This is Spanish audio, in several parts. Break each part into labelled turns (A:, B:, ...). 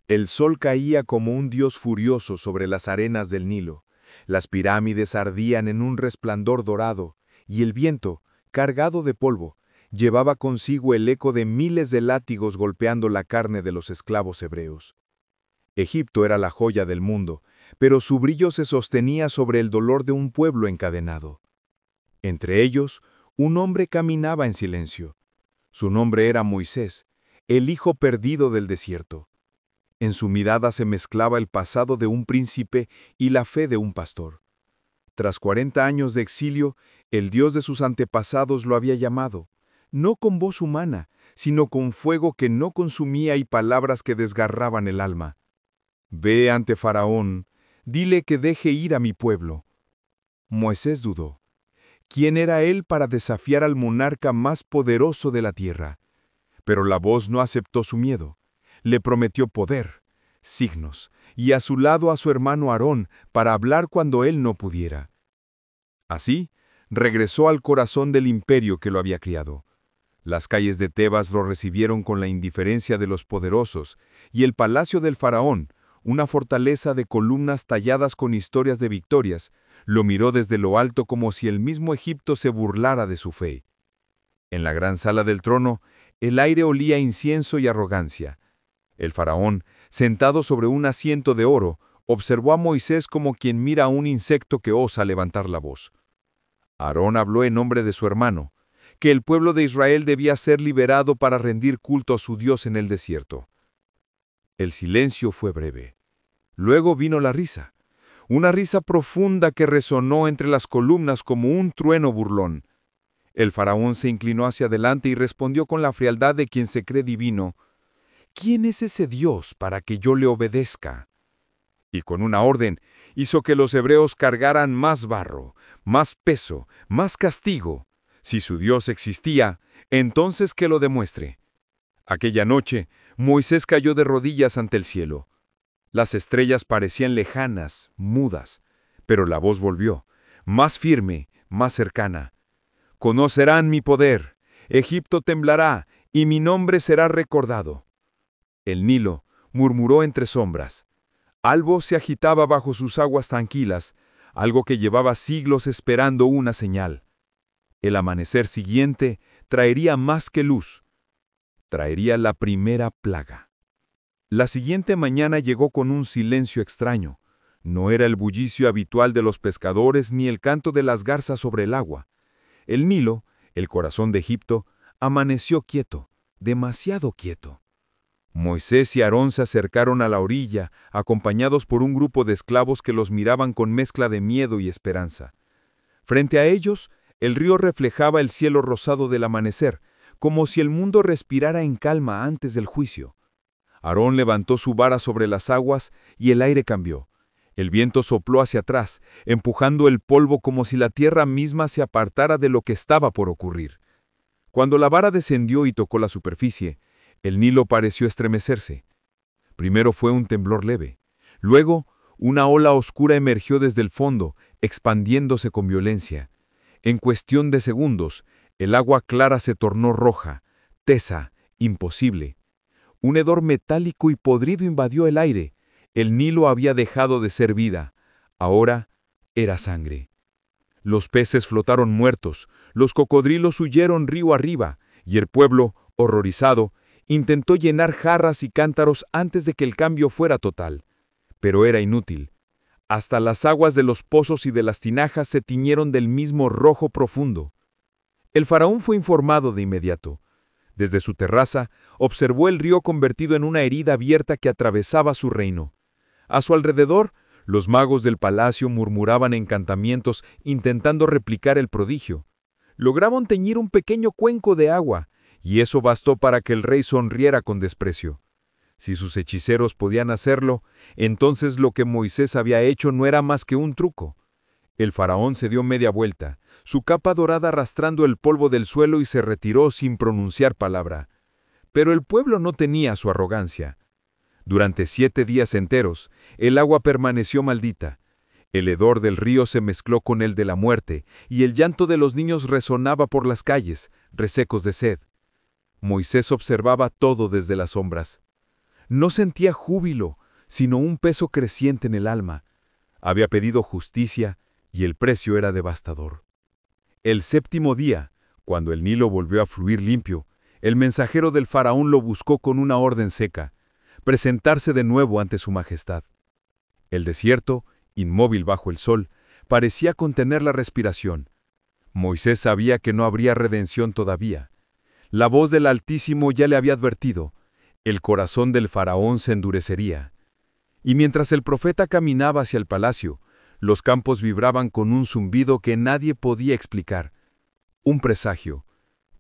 A: El sol caía como un dios furioso sobre las arenas del Nilo. Las pirámides ardían en un resplandor dorado, y el viento, cargado de polvo, llevaba consigo el eco de miles de látigos golpeando la carne de los esclavos hebreos. Egipto era la joya del mundo, pero su brillo se sostenía sobre el dolor de un pueblo encadenado. Entre ellos, un hombre caminaba en silencio. Su nombre era Moisés, el hijo perdido del desierto. En su mirada se mezclaba el pasado de un príncipe y la fe de un pastor. Tras 40 años de exilio, el Dios de sus antepasados lo había llamado, no con voz humana, sino con fuego que no consumía y palabras que desgarraban el alma. Ve ante Faraón, dile que deje ir a mi pueblo. Moisés dudó. ¿Quién era él para desafiar al monarca más poderoso de la tierra? Pero la voz no aceptó su miedo. Le prometió poder, signos, y a su lado a su hermano Aarón para hablar cuando él no pudiera. Así, regresó al corazón del imperio que lo había criado. Las calles de Tebas lo recibieron con la indiferencia de los poderosos, y el palacio del faraón, una fortaleza de columnas talladas con historias de victorias, lo miró desde lo alto como si el mismo Egipto se burlara de su fe. En la gran sala del trono, el aire olía a incienso y arrogancia. El faraón, sentado sobre un asiento de oro, observó a Moisés como quien mira a un insecto que osa levantar la voz. Aarón habló en nombre de su hermano, que el pueblo de Israel debía ser liberado para rendir culto a su Dios en el desierto. El silencio fue breve. Luego vino la risa, una risa profunda que resonó entre las columnas como un trueno burlón. El faraón se inclinó hacia adelante y respondió con la frialdad de quien se cree divino: ¿Quién es ese Dios para que yo le obedezca? Y con una orden hizo que los hebreos cargaran más barro, más peso, más castigo. Si su Dios existía, entonces que lo demuestre. Aquella noche, Moisés cayó de rodillas ante el cielo. Las estrellas parecían lejanas, mudas, pero la voz volvió, más firme, más cercana. Conocerán mi poder, Egipto temblará, y mi nombre será recordado. El Nilo murmuró entre sombras. Albo se agitaba bajo sus aguas tranquilas, algo que llevaba siglos esperando una señal. El amanecer siguiente traería más que luz. Traería la primera plaga. La siguiente mañana llegó con un silencio extraño. No era el bullicio habitual de los pescadores ni el canto de las garzas sobre el agua. El Nilo, el corazón de Egipto, amaneció quieto, demasiado quieto. Moisés y Aarón se acercaron a la orilla, acompañados por un grupo de esclavos que los miraban con mezcla de miedo y esperanza. Frente a ellos, el río reflejaba el cielo rosado del amanecer, como si el mundo respirara en calma antes del juicio. Aarón levantó su vara sobre las aguas y el aire cambió. El viento sopló hacia atrás, empujando el polvo como si la tierra misma se apartara de lo que estaba por ocurrir. Cuando la vara descendió y tocó la superficie, el Nilo pareció estremecerse. Primero fue un temblor leve. Luego, una ola oscura emergió desde el fondo, expandiéndose con violencia. En cuestión de segundos, el agua clara se tornó roja, tesa, imposible. Un hedor metálico y podrido invadió el aire. El Nilo había dejado de ser vida. Ahora era sangre. Los peces flotaron muertos, los cocodrilos huyeron río arriba, y el pueblo, horrorizado, intentó llenar jarras y cántaros antes de que el cambio fuera total. Pero era inútil. Hasta las aguas de los pozos y de las tinajas se tiñeron del mismo rojo profundo. El faraón fue informado de inmediato. Desde su terraza, observó el río convertido en una herida abierta que atravesaba su reino. A su alrededor, los magos del palacio murmuraban encantamientos intentando replicar el prodigio. Lograban teñir un pequeño cuenco de agua, y eso bastó para que el rey sonriera con desprecio. Si sus hechiceros podían hacerlo, entonces lo que Moisés había hecho no era más que un truco. El faraón se dio media vuelta, su capa dorada arrastrando el polvo del suelo y se retiró sin pronunciar palabra. Pero el pueblo no tenía su arrogancia. Durante 7 días enteros, el agua permaneció maldita. El hedor del río se mezcló con el de la muerte, y el llanto de los niños resonaba por las calles, resecos de sed. Moisés observaba todo desde las sombras. No sentía júbilo, sino un peso creciente en el alma. Había pedido justicia y el precio era devastador. El séptimo día, cuando el Nilo volvió a fluir limpio, el mensajero del faraón lo buscó con una orden seca: presentarse de nuevo ante su majestad. El desierto, inmóvil bajo el sol, parecía contener la respiración. Moisés sabía que no habría redención todavía. La voz del Altísimo ya le había advertido: el corazón del faraón se endurecería. Y mientras el profeta caminaba hacia el palacio, los campos vibraban con un zumbido que nadie podía explicar. Un presagio,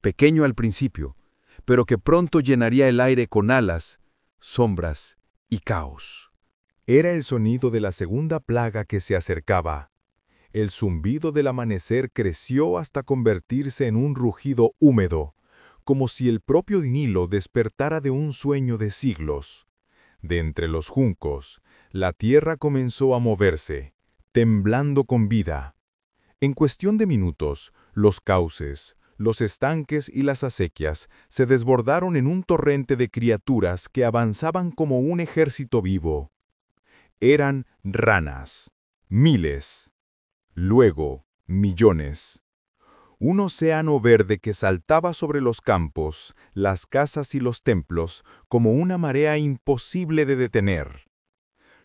A: pequeño al principio, pero que pronto llenaría el aire con alas, sombras y caos.
B: Era el sonido de la segunda plaga que se acercaba. El zumbido del amanecer creció hasta convertirse en un rugido húmedo, como si el propio Nilo despertara de un sueño de siglos. De entre los juncos, la tierra comenzó a moverse, temblando con vida. En cuestión de minutos, los cauces, los estanques y las acequias se desbordaron en un torrente de criaturas que avanzaban como un ejército vivo. Eran ranas, miles, luego millones. Un océano verde que saltaba sobre los campos, las casas y los templos como una marea imposible de detener.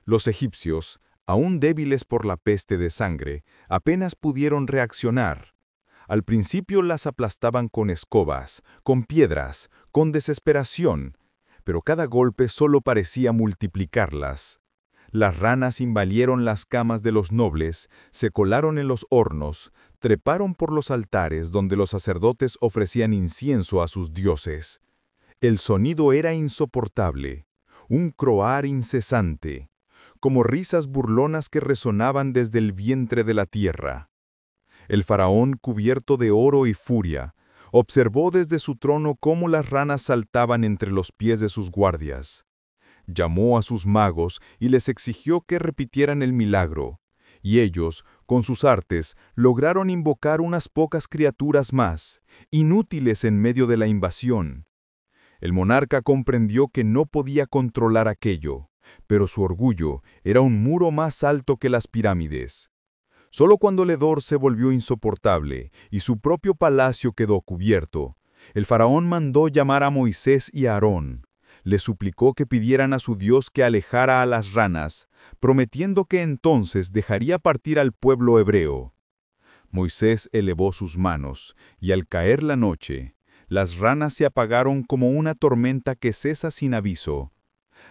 B: Los egipcios, aún débiles por la peste de sangre, apenas pudieron reaccionar. Al principio las aplastaban con escobas, con piedras, con desesperación, pero cada golpe solo parecía multiplicarlas. Las ranas invadieron las camas de los nobles, se colaron en los hornos, treparon por los altares donde los sacerdotes ofrecían incienso a sus dioses. El sonido era insoportable, un croar incesante, como risas burlonas que resonaban desde el vientre de la tierra. El faraón, cubierto de oro y furia, observó desde su trono cómo las ranas saltaban entre los pies de sus guardias. Llamó a sus magos y les exigió que repitieran el milagro, y ellos, con sus artes, lograron invocar unas pocas criaturas más, inútiles en medio de la invasión. El monarca comprendió que no podía controlar aquello, pero su orgullo era un muro más alto que las pirámides. Solo cuando el hedor se volvió insoportable y su propio palacio quedó cubierto, el faraón mandó llamar a Moisés y a Aarón. Le suplicó que pidieran a su Dios que alejara a las ranas, prometiendo que entonces dejaría partir al pueblo hebreo. Moisés elevó sus manos, y al caer la noche, las ranas se apagaron como una tormenta que cesa sin aviso.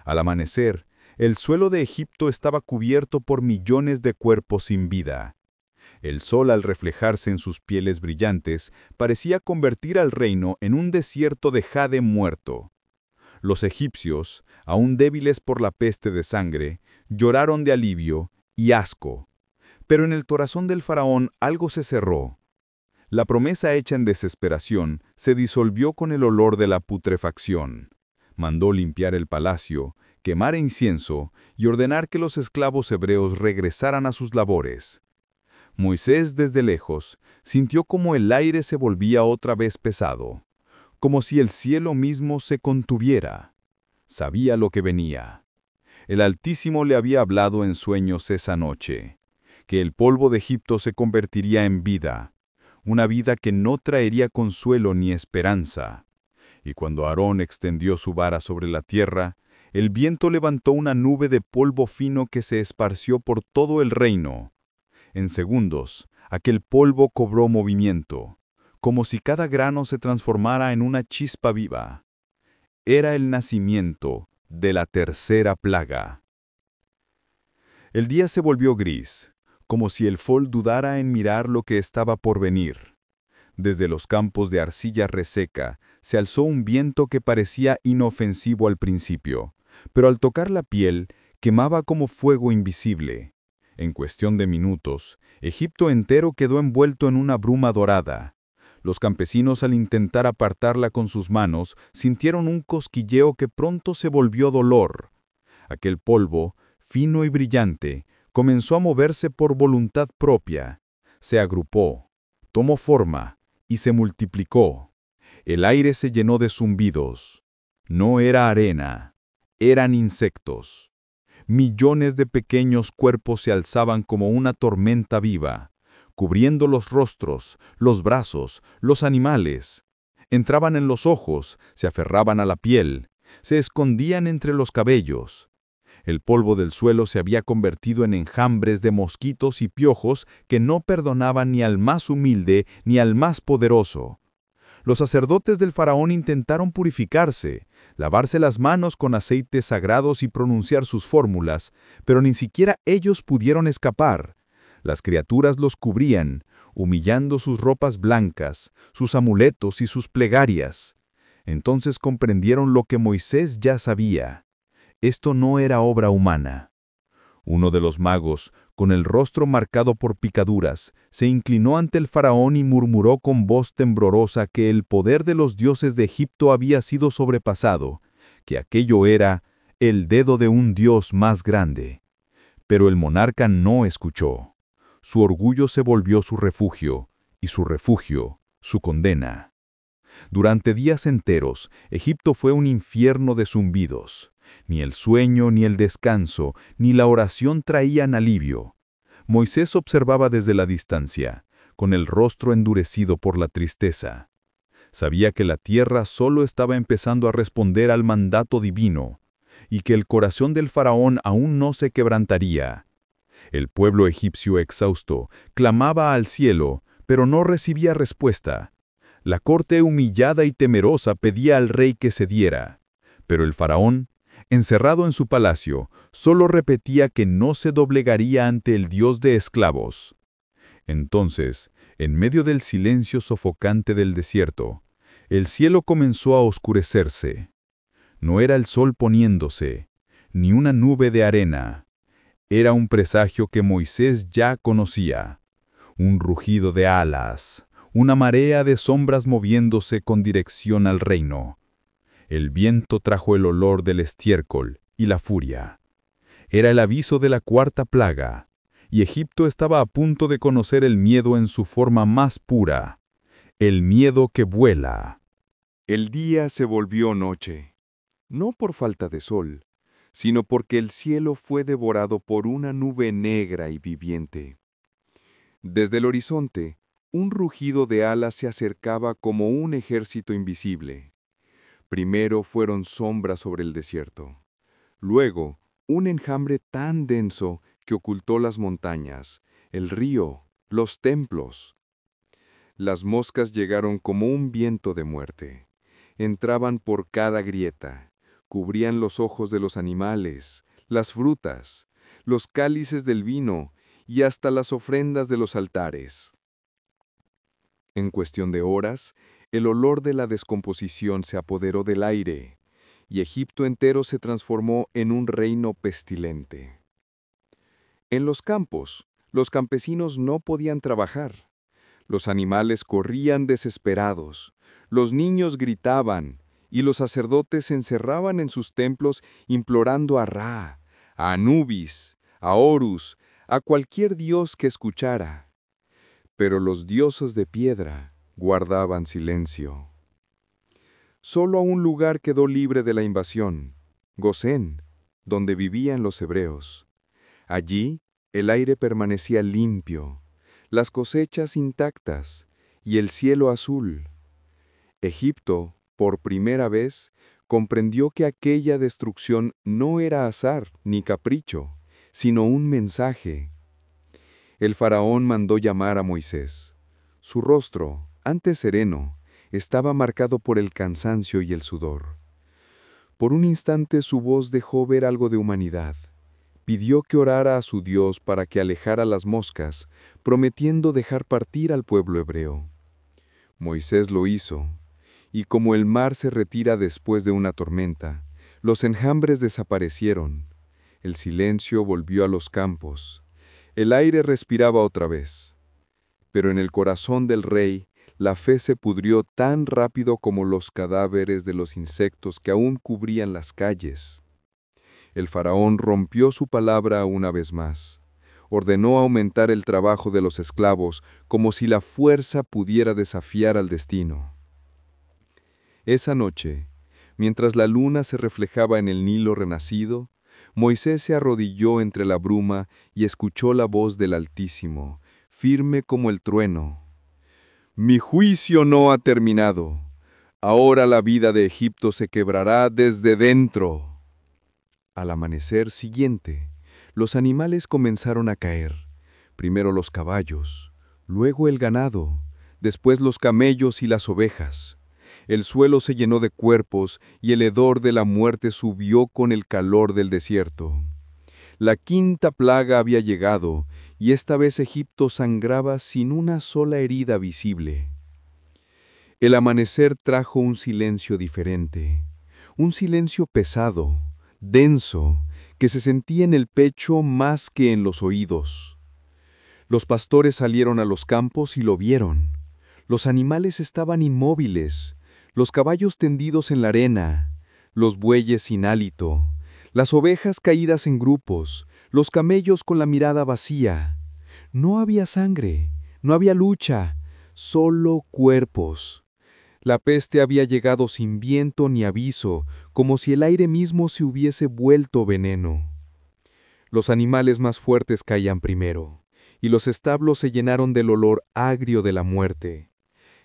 B: Al amanecer, el suelo de Egipto estaba cubierto por millones de cuerpos sin vida. El sol, al reflejarse en sus pieles brillantes, parecía convertir al reino en un desierto de jade muerto. Los egipcios, aún débiles por la peste de sangre, lloraron de alivio y asco. Pero en el corazón del faraón algo se cerró. La promesa hecha en desesperación se disolvió con el olor de la putrefacción. Mandó limpiar el palacio, quemar incienso y ordenar que los esclavos hebreos regresaran a sus labores. Moisés, desde lejos, sintió como el aire se volvía otra vez pesado, como si el cielo mismo se contuviera. Sabía lo que venía. El Altísimo le había hablado en sueños esa noche, que el polvo de Egipto se convertiría en vida, una vida que no traería consuelo ni esperanza. Y cuando Aarón extendió su vara sobre la tierra, el viento levantó una nube de polvo fino que se esparció por todo el reino. En segundos, aquel polvo cobró movimiento, como si cada grano se transformara en una chispa viva. Era el nacimiento de la tercera plaga. El día se volvió gris, como si el sol dudara en mirar lo que estaba por venir. Desde los campos de arcilla reseca se alzó un viento que parecía inofensivo al principio, pero al tocar la piel quemaba como fuego invisible. En cuestión de minutos, Egipto entero quedó envuelto en una bruma dorada. Los campesinos, al intentar apartarla con sus manos, sintieron un cosquilleo que pronto se volvió dolor. Aquel polvo, fino y brillante, comenzó a moverse por voluntad propia. Se agrupó, tomó forma y se multiplicó. El aire se llenó de zumbidos. No era arena, eran insectos. Millones de pequeños cuerpos se alzaban como una tormenta viva, cubriendo los rostros, los brazos, los animales. Entraban en los ojos, se aferraban a la piel, se escondían entre los cabellos. El polvo del suelo se había convertido en enjambres de mosquitos y piojos que no perdonaban ni al más humilde ni al más poderoso. Los sacerdotes del faraón intentaron purificarse, lavarse las manos con aceites sagrados y pronunciar sus fórmulas, pero ni siquiera ellos pudieron escapar. Las criaturas los cubrían, humillando sus ropas blancas, sus amuletos y sus plegarias. Entonces comprendieron lo que Moisés ya sabía. Esto no era obra humana. Uno de los magos, con el rostro marcado por picaduras, se inclinó ante el faraón y murmuró con voz temblorosa que el poder de los dioses de Egipto había sido sobrepasado, que aquello era el dedo de un dios más grande. Pero el monarca no escuchó. Su orgullo se volvió su refugio, y su refugio, su condena. Durante días enteros, Egipto fue un infierno de zumbidos. Ni el sueño, ni el descanso, ni la oración traían alivio. Moisés observaba desde la distancia, con el rostro endurecido por la tristeza. Sabía que la tierra solo estaba empezando a responder al mandato divino, y que el corazón del faraón aún no se quebrantaría. El pueblo egipcio exhausto clamaba al cielo, pero no recibía respuesta. La corte humillada y temerosa pedía al rey que cediera, pero el faraón, encerrado en su palacio, solo repetía que no se doblegaría ante el dios de esclavos. Entonces, en medio del silencio sofocante del desierto, el cielo comenzó a oscurecerse. No era el sol poniéndose, ni una nube de arena. Era un presagio que Moisés ya conocía, un rugido de alas, una marea de sombras moviéndose con dirección al reino. El viento trajo el olor del estiércol y la furia. Era el aviso de la cuarta plaga, y Egipto estaba a punto de conocer el miedo en su forma más pura, el miedo que vuela.
A: El día se volvió noche, no por falta de sol, sino porque el cielo fue devorado por una nube negra y viviente. Desde el horizonte, un rugido de alas se acercaba como un ejército invisible. Primero fueron sombras sobre el desierto. Luego, un enjambre tan denso que ocultó las montañas, el río, los templos. Las moscas llegaron como un viento de muerte. Entraban por cada grieta, cubrían los ojos de los animales, las frutas, los cálices del vino y hasta las ofrendas de los altares. En cuestión de horas, el olor de la descomposición se apoderó del aire, y Egipto entero se transformó en un reino pestilente. En los campos, los campesinos no podían trabajar. Los animales corrían desesperados, los niños gritaban, y los sacerdotes se encerraban en sus templos implorando a Ra, a Anubis, a Horus, a cualquier dios que escuchara. Pero los dioses de piedra guardaban silencio. Solo un lugar quedó libre de la invasión, Gosén, donde vivían los hebreos. Allí, el aire permanecía limpio, las cosechas intactas y el cielo azul. Egipto, por primera vez, comprendió que aquella destrucción no era azar ni capricho, sino un mensaje. El faraón mandó llamar a Moisés. Su rostro, antes sereno, estaba marcado por el cansancio y el sudor. Por un instante su voz dejó ver algo de humanidad. Pidió que orara a su Dios para que alejara las moscas, prometiendo dejar partir al pueblo hebreo. Moisés lo hizo, y como el mar se retira después de una tormenta, los enjambres desaparecieron. El silencio volvió a los campos. El aire respiraba otra vez. Pero en el corazón del rey, la fe se pudrió tan rápido como los cadáveres de los insectos que aún cubrían las calles. El faraón rompió su palabra una vez más. Ordenó aumentar el trabajo de los esclavos como si la fuerza pudiera desafiar al destino. Esa noche,
C: Mientras la luna se reflejaba en el Nilo renacido, Moisés se arrodilló entre la bruma y escuchó la voz del Altísimo, firme como el trueno. «Mi juicio no ha terminado. Ahora la vida de Egipto se quebrará desde dentro». Al amanecer siguiente, los animales comenzaron a caer. Primero los caballos, luego el ganado, después los camellos y las ovejas. El suelo se llenó de cuerpos y el hedor de la muerte subió con el calor del desierto. La quinta plaga había llegado, y esta vez Egipto sangraba sin una sola herida visible. El amanecer trajo un silencio diferente, un silencio pesado, denso, que se sentía en el pecho más que en los oídos. Los pastores salieron a los campos y lo vieron. Los animales estaban inmóviles, los caballos tendidos en la arena, los bueyes sin hálito, las ovejas caídas en grupos, los camellos con la mirada vacía. No había sangre, no había lucha, solo cuerpos. La peste había llegado sin viento ni aviso, como si el aire mismo se hubiese vuelto veneno. Los animales más fuertes caían primero, y los establos se llenaron del olor agrio de la muerte.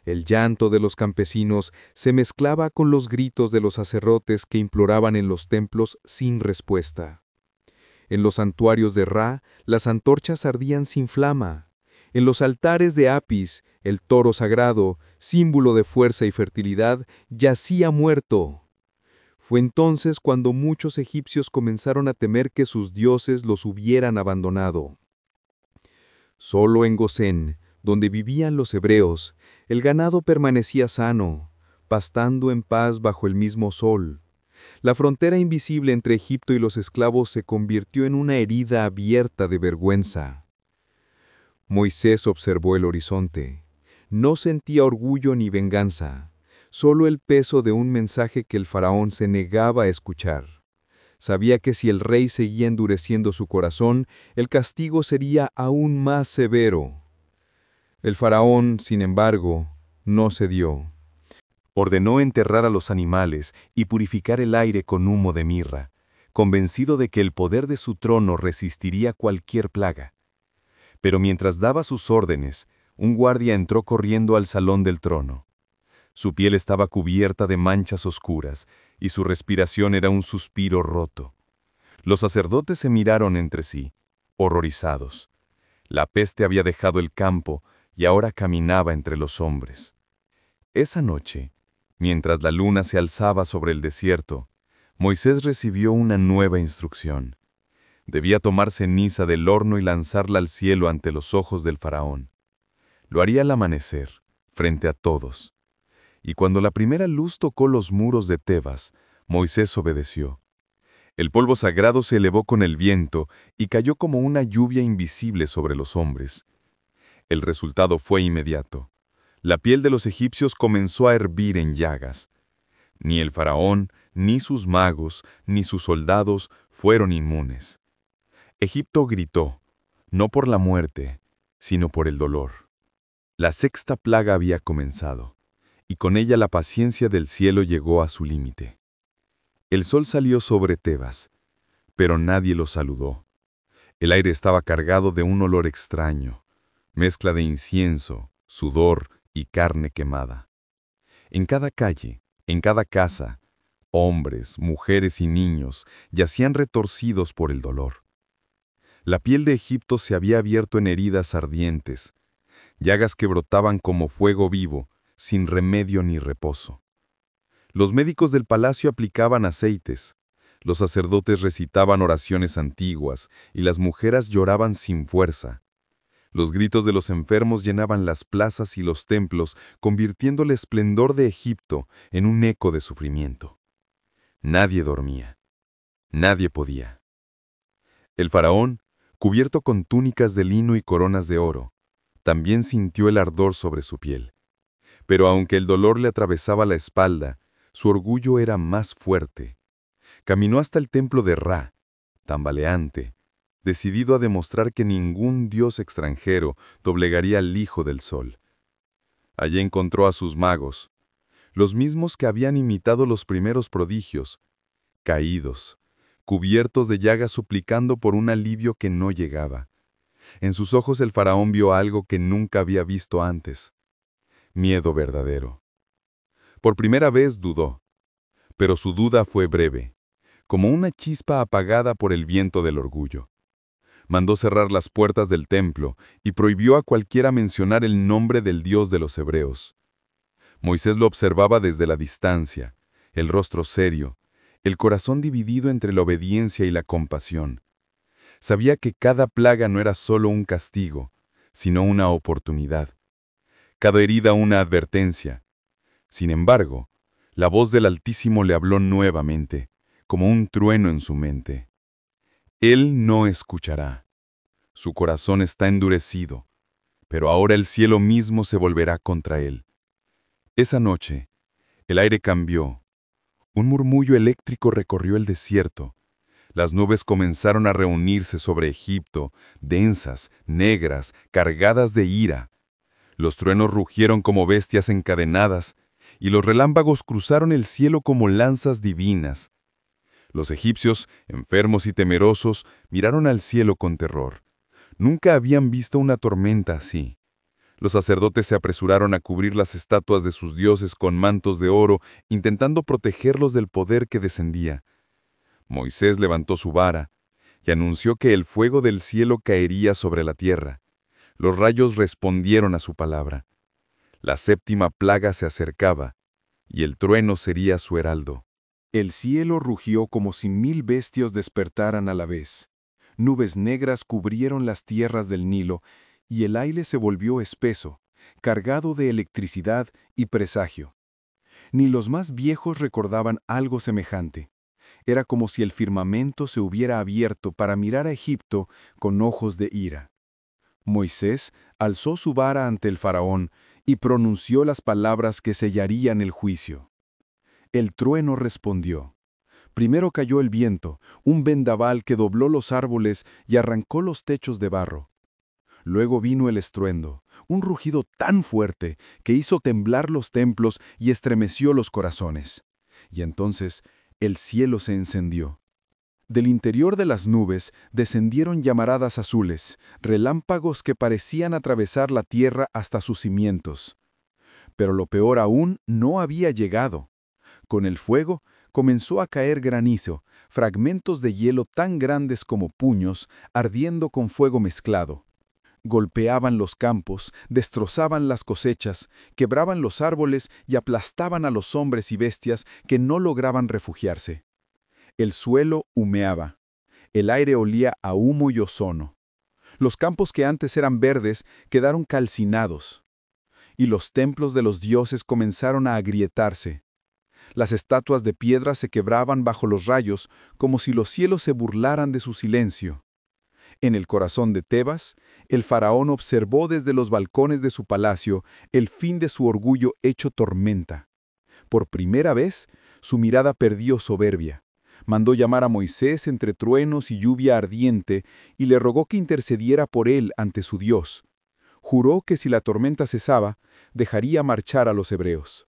C: El llanto de los campesinos se mezclaba con los gritos de los sacerdotes que imploraban en los templos sin respuesta. En los santuarios de Ra, las antorchas ardían sin flama. En los altares de Apis, el toro sagrado, símbolo de fuerza y fertilidad, yacía muerto. Fue entonces cuando muchos egipcios comenzaron a temer que sus dioses los hubieran abandonado. Solo en Gosén, donde vivían los hebreos, el ganado permanecía sano, pastando en paz bajo el mismo sol. La frontera invisible entre Egipto y los esclavos se convirtió en una herida abierta de vergüenza. Moisés observó el horizonte. No sentía orgullo ni venganza, solo el peso de un mensaje que el faraón se negaba a escuchar. Sabía que si el rey seguía endureciendo su corazón, el castigo sería aún más severo. El faraón, sin embargo, no cedió.
A: Ordenó enterrar a los animales y purificar el aire con humo de mirra, convencido de que el poder de su trono resistiría cualquier plaga. Pero mientras daba sus órdenes, un guardia entró corriendo al salón del trono. Su piel estaba cubierta de manchas oscuras, y su respiración era un suspiro roto. Los sacerdotes se miraron entre sí, horrorizados. La peste había dejado el campo y ahora caminaba entre los hombres. Esa noche, mientras la luna se alzaba sobre el desierto, Moisés recibió una nueva instrucción. Debía tomar ceniza del horno y lanzarla al cielo ante los ojos del faraón. Lo haría al amanecer, frente a todos. Y cuando la primera luz tocó los muros de Tebas, Moisés obedeció. El polvo sagrado se elevó con el viento y cayó como una lluvia invisible sobre los hombres. El resultado fue inmediato. La piel de los egipcios comenzó a hervir en llagas. Ni el faraón, ni sus magos, ni sus soldados fueron inmunes. Egipto gritó, no por la muerte, sino por el dolor. La sexta plaga había comenzado, y con ella la paciencia del cielo llegó a su límite. El sol salió sobre Tebas, pero nadie lo saludó. El aire estaba cargado de un olor extraño, mezcla de incienso, sudor y carne quemada. En cada calle, en cada casa, hombres, mujeres y niños yacían retorcidos por el dolor. La piel de Egipto se había abierto en heridas ardientes, llagas que brotaban como fuego vivo, sin remedio ni reposo. Los médicos del palacio aplicaban aceites, los sacerdotes recitaban oraciones antiguas y las mujeres lloraban sin fuerza. Los gritos de los enfermos llenaban las plazas y los templos, convirtiendo el esplendor de Egipto en un eco de sufrimiento. Nadie dormía. Nadie podía. El faraón, cubierto con túnicas de lino y coronas de oro, también sintió el ardor sobre su piel. Pero aunque el dolor le atravesaba la espalda, su orgullo era más fuerte. Caminó hasta el templo de Ra, tambaleante, decidido a demostrar que ningún dios extranjero doblegaría al hijo del sol. Allí encontró a sus magos,
C: los mismos que habían imitado los primeros prodigios, caídos, cubiertos de llagas suplicando por un alivio que no llegaba. En sus ojos el faraón vio algo que nunca había visto antes: miedo verdadero. Por primera vez dudó, pero su duda fue breve, como una chispa apagada por el viento del orgullo. Mandó cerrar las puertas del templo y prohibió a cualquiera mencionar el nombre del Dios de los hebreos. Moisés lo observaba desde la distancia, el rostro serio, el corazón dividido entre la obediencia y la compasión. Sabía que cada plaga no era solo un castigo, sino una oportunidad. Cada herida una advertencia. Sin embargo, la voz del Altísimo le habló nuevamente, como un trueno en su mente. Él no escuchará. Su corazón está endurecido, pero ahora el cielo mismo se volverá contra él. Esa noche, el aire cambió. Un murmullo eléctrico recorrió el desierto. Las nubes comenzaron a reunirse sobre Egipto, densas, negras, cargadas de ira. Los truenos rugieron como bestias encadenadas, y los relámpagos cruzaron el cielo como lanzas divinas. Los egipcios, enfermos y temerosos, miraron al cielo con terror. Nunca habían visto una tormenta así. Los sacerdotes se apresuraron a cubrir las estatuas de sus dioses con mantos de oro, intentando protegerlos del poder que descendía. Moisés levantó su vara y anunció que el fuego del cielo caería sobre la tierra. Los rayos respondieron a su palabra. La séptima plaga se acercaba, y el trueno sería su heraldo.
B: El cielo rugió como si 1000 bestias despertaran a la vez. Nubes negras cubrieron las tierras del Nilo, y el aire se volvió espeso, cargado de electricidad y presagio. Ni los más viejos recordaban algo semejante. Era como si el firmamento se hubiera abierto para mirar a Egipto con ojos de ira. Moisés alzó su vara ante el faraón y pronunció las palabras que sellarían el juicio. El trueno respondió. Primero cayó el viento, un vendaval que dobló los árboles y arrancó los techos de barro. Luego vino el estruendo, un rugido tan fuerte que hizo temblar los templos y estremeció los corazones. Y entonces el cielo se encendió. Del interior de las nubes descendieron llamaradas azules, relámpagos que parecían atravesar la tierra hasta sus cimientos. Pero lo peor aún no había llegado. Con el fuego comenzó a caer granizo, fragmentos de hielo tan grandes como puños, ardiendo con fuego mezclado. Golpeaban los campos, destrozaban las cosechas, quebraban los árboles y aplastaban a los hombres y bestias que no lograban refugiarse. El suelo humeaba. El aire olía a humo y ozono. Los campos que antes eran verdes quedaron calcinados. Y los templos de los dioses comenzaron a agrietarse. Las estatuas de piedra se quebraban bajo los rayos, como si los cielos se burlaran de su silencio. En el corazón de Tebas, el faraón observó desde los balcones de su palacio el fin de su orgullo hecho tormenta. Por primera vez, su mirada perdió soberbia. Mandó llamar a Moisés entre truenos y lluvia ardiente y le rogó que intercediera por él ante su Dios. Juró que si la tormenta cesaba, dejaría marchar a los hebreos.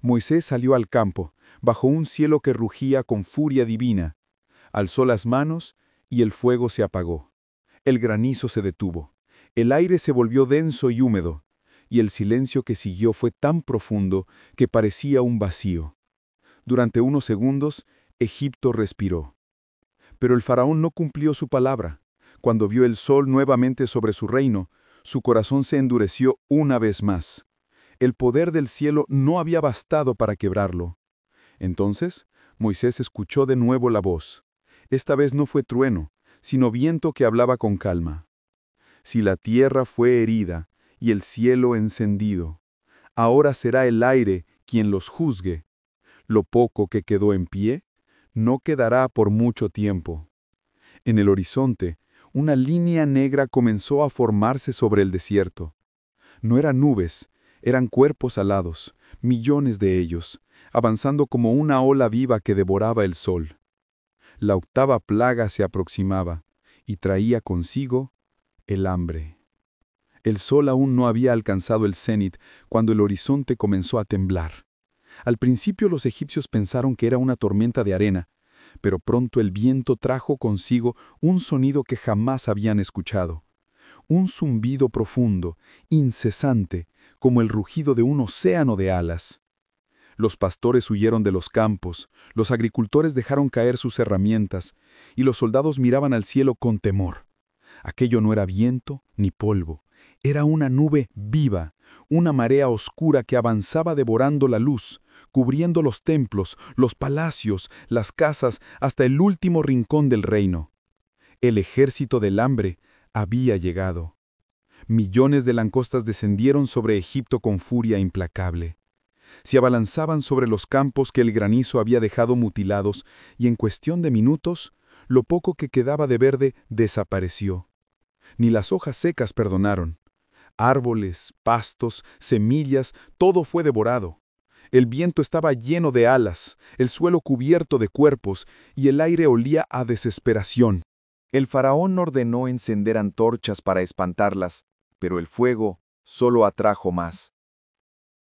B: Moisés salió al campo, bajo un cielo que rugía con furia divina. Alzó las manos y el fuego se apagó. El granizo se detuvo. El aire se volvió denso y húmedo, y el silencio que siguió fue tan profundo que parecía un vacío. Durante unos segundos, Egipto respiró. Pero el faraón no cumplió su palabra. Cuando vio el sol nuevamente sobre su reino, su corazón se endureció una vez más. El poder del cielo no había bastado para quebrarlo. Entonces, Moisés escuchó de nuevo la voz. Esta vez no fue trueno, sino viento que hablaba con calma. Si la tierra fue herida y el cielo encendido, ahora será el aire quien los juzgue. Lo poco que quedó en pie no quedará por mucho tiempo. En el horizonte, una línea negra comenzó a formarse sobre el desierto. No eran nubes, eran cuerpos alados, millones de ellos, avanzando como una ola viva que devoraba el sol. La octava plaga se aproximaba y traía consigo el hambre. El sol aún no había alcanzado el cenit cuando el horizonte comenzó a temblar.
D: Al principio los egipcios pensaron que era una tormenta de arena, pero pronto el viento trajo consigo un sonido que jamás habían escuchado. Un zumbido profundo, incesante, como el rugido de un océano de alas. Los pastores huyeron de los campos, los agricultores dejaron caer sus herramientas, y los soldados miraban al cielo con temor. Aquello no era viento ni polvo, era una nube viva, una marea oscura que avanzaba devorando la luz, cubriendo los templos, los palacios, las casas, hasta el último rincón del reino. El ejército del hambre había llegado. Millones de langostas descendieron sobre Egipto con furia implacable. Se abalanzaban sobre los campos que el granizo había dejado mutilados, y en cuestión de minutos, lo poco que quedaba de verde desapareció. Ni las hojas secas perdonaron. Árboles, pastos, semillas, todo fue devorado. El viento estaba lleno de alas, el suelo cubierto de cuerpos, y el aire olía a desesperación.
A: El faraón ordenó encender antorchas para espantarlas, pero el fuego solo atrajo más.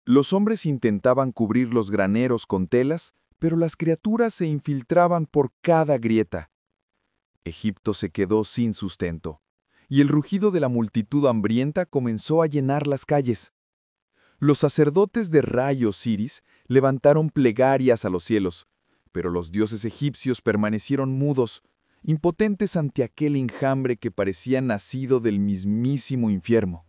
A: Los hombres intentaban cubrir los graneros con telas, pero las criaturas se infiltraban por cada grieta. Egipto se quedó sin sustento, y el rugido de la multitud hambrienta comenzó a llenar las calles. Los sacerdotes de Ra y Osiris levantaron plegarias a los cielos, pero los dioses egipcios permanecieron mudos, impotentes ante aquel enjambre que parecía nacido del mismísimo infierno.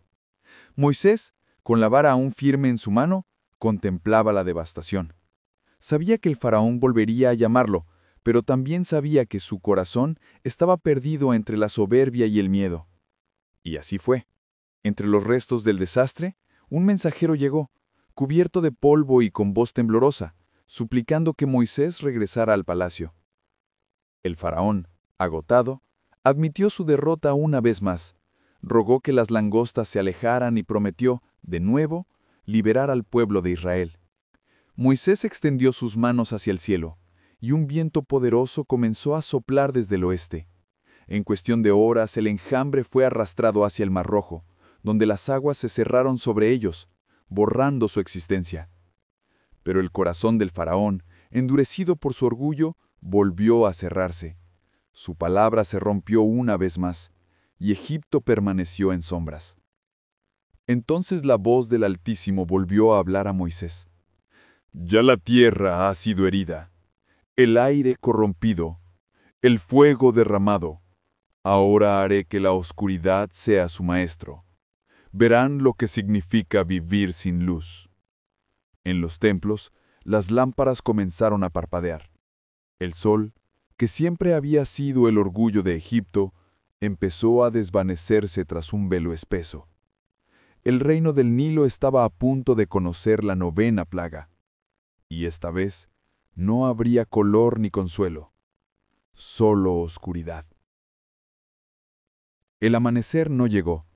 A: Moisés, con la vara aún firme en su mano, contemplaba la devastación. Sabía que el faraón volvería a llamarlo, pero también sabía que su corazón estaba perdido entre la soberbia y el miedo. Y así fue. Entre los restos del desastre, un mensajero llegó, cubierto de polvo y con voz temblorosa, suplicando que Moisés regresara al palacio. El faraón, agotado, admitió su derrota una vez más, rogó que las langostas se alejaran y prometió, de nuevo, liberar al pueblo de Israel. Moisés extendió sus manos hacia el cielo, y un viento poderoso comenzó a soplar desde el oeste. En cuestión de horas el enjambre fue arrastrado hacia el Mar Rojo, donde las aguas se cerraron sobre ellos, borrando su existencia. Pero el corazón del faraón, endurecido por su orgullo, volvió a cerrarse. Su palabra se rompió una vez más, y Egipto permaneció en sombras. Entonces la voz del Altísimo volvió a hablar a Moisés. «Ya la tierra ha sido herida, el aire corrompido, el fuego derramado. Ahora haré que la oscuridad sea su maestro. Verán lo que significa vivir sin luz». En los templos, las lámparas comenzaron a parpadear. El sol, que siempre había sido el orgullo de Egipto, empezó a desvanecerse tras un velo espeso. El reino del Nilo estaba a punto de conocer la 9ª plaga. Y esta vez no habría color ni consuelo, solo oscuridad. El amanecer no llegó.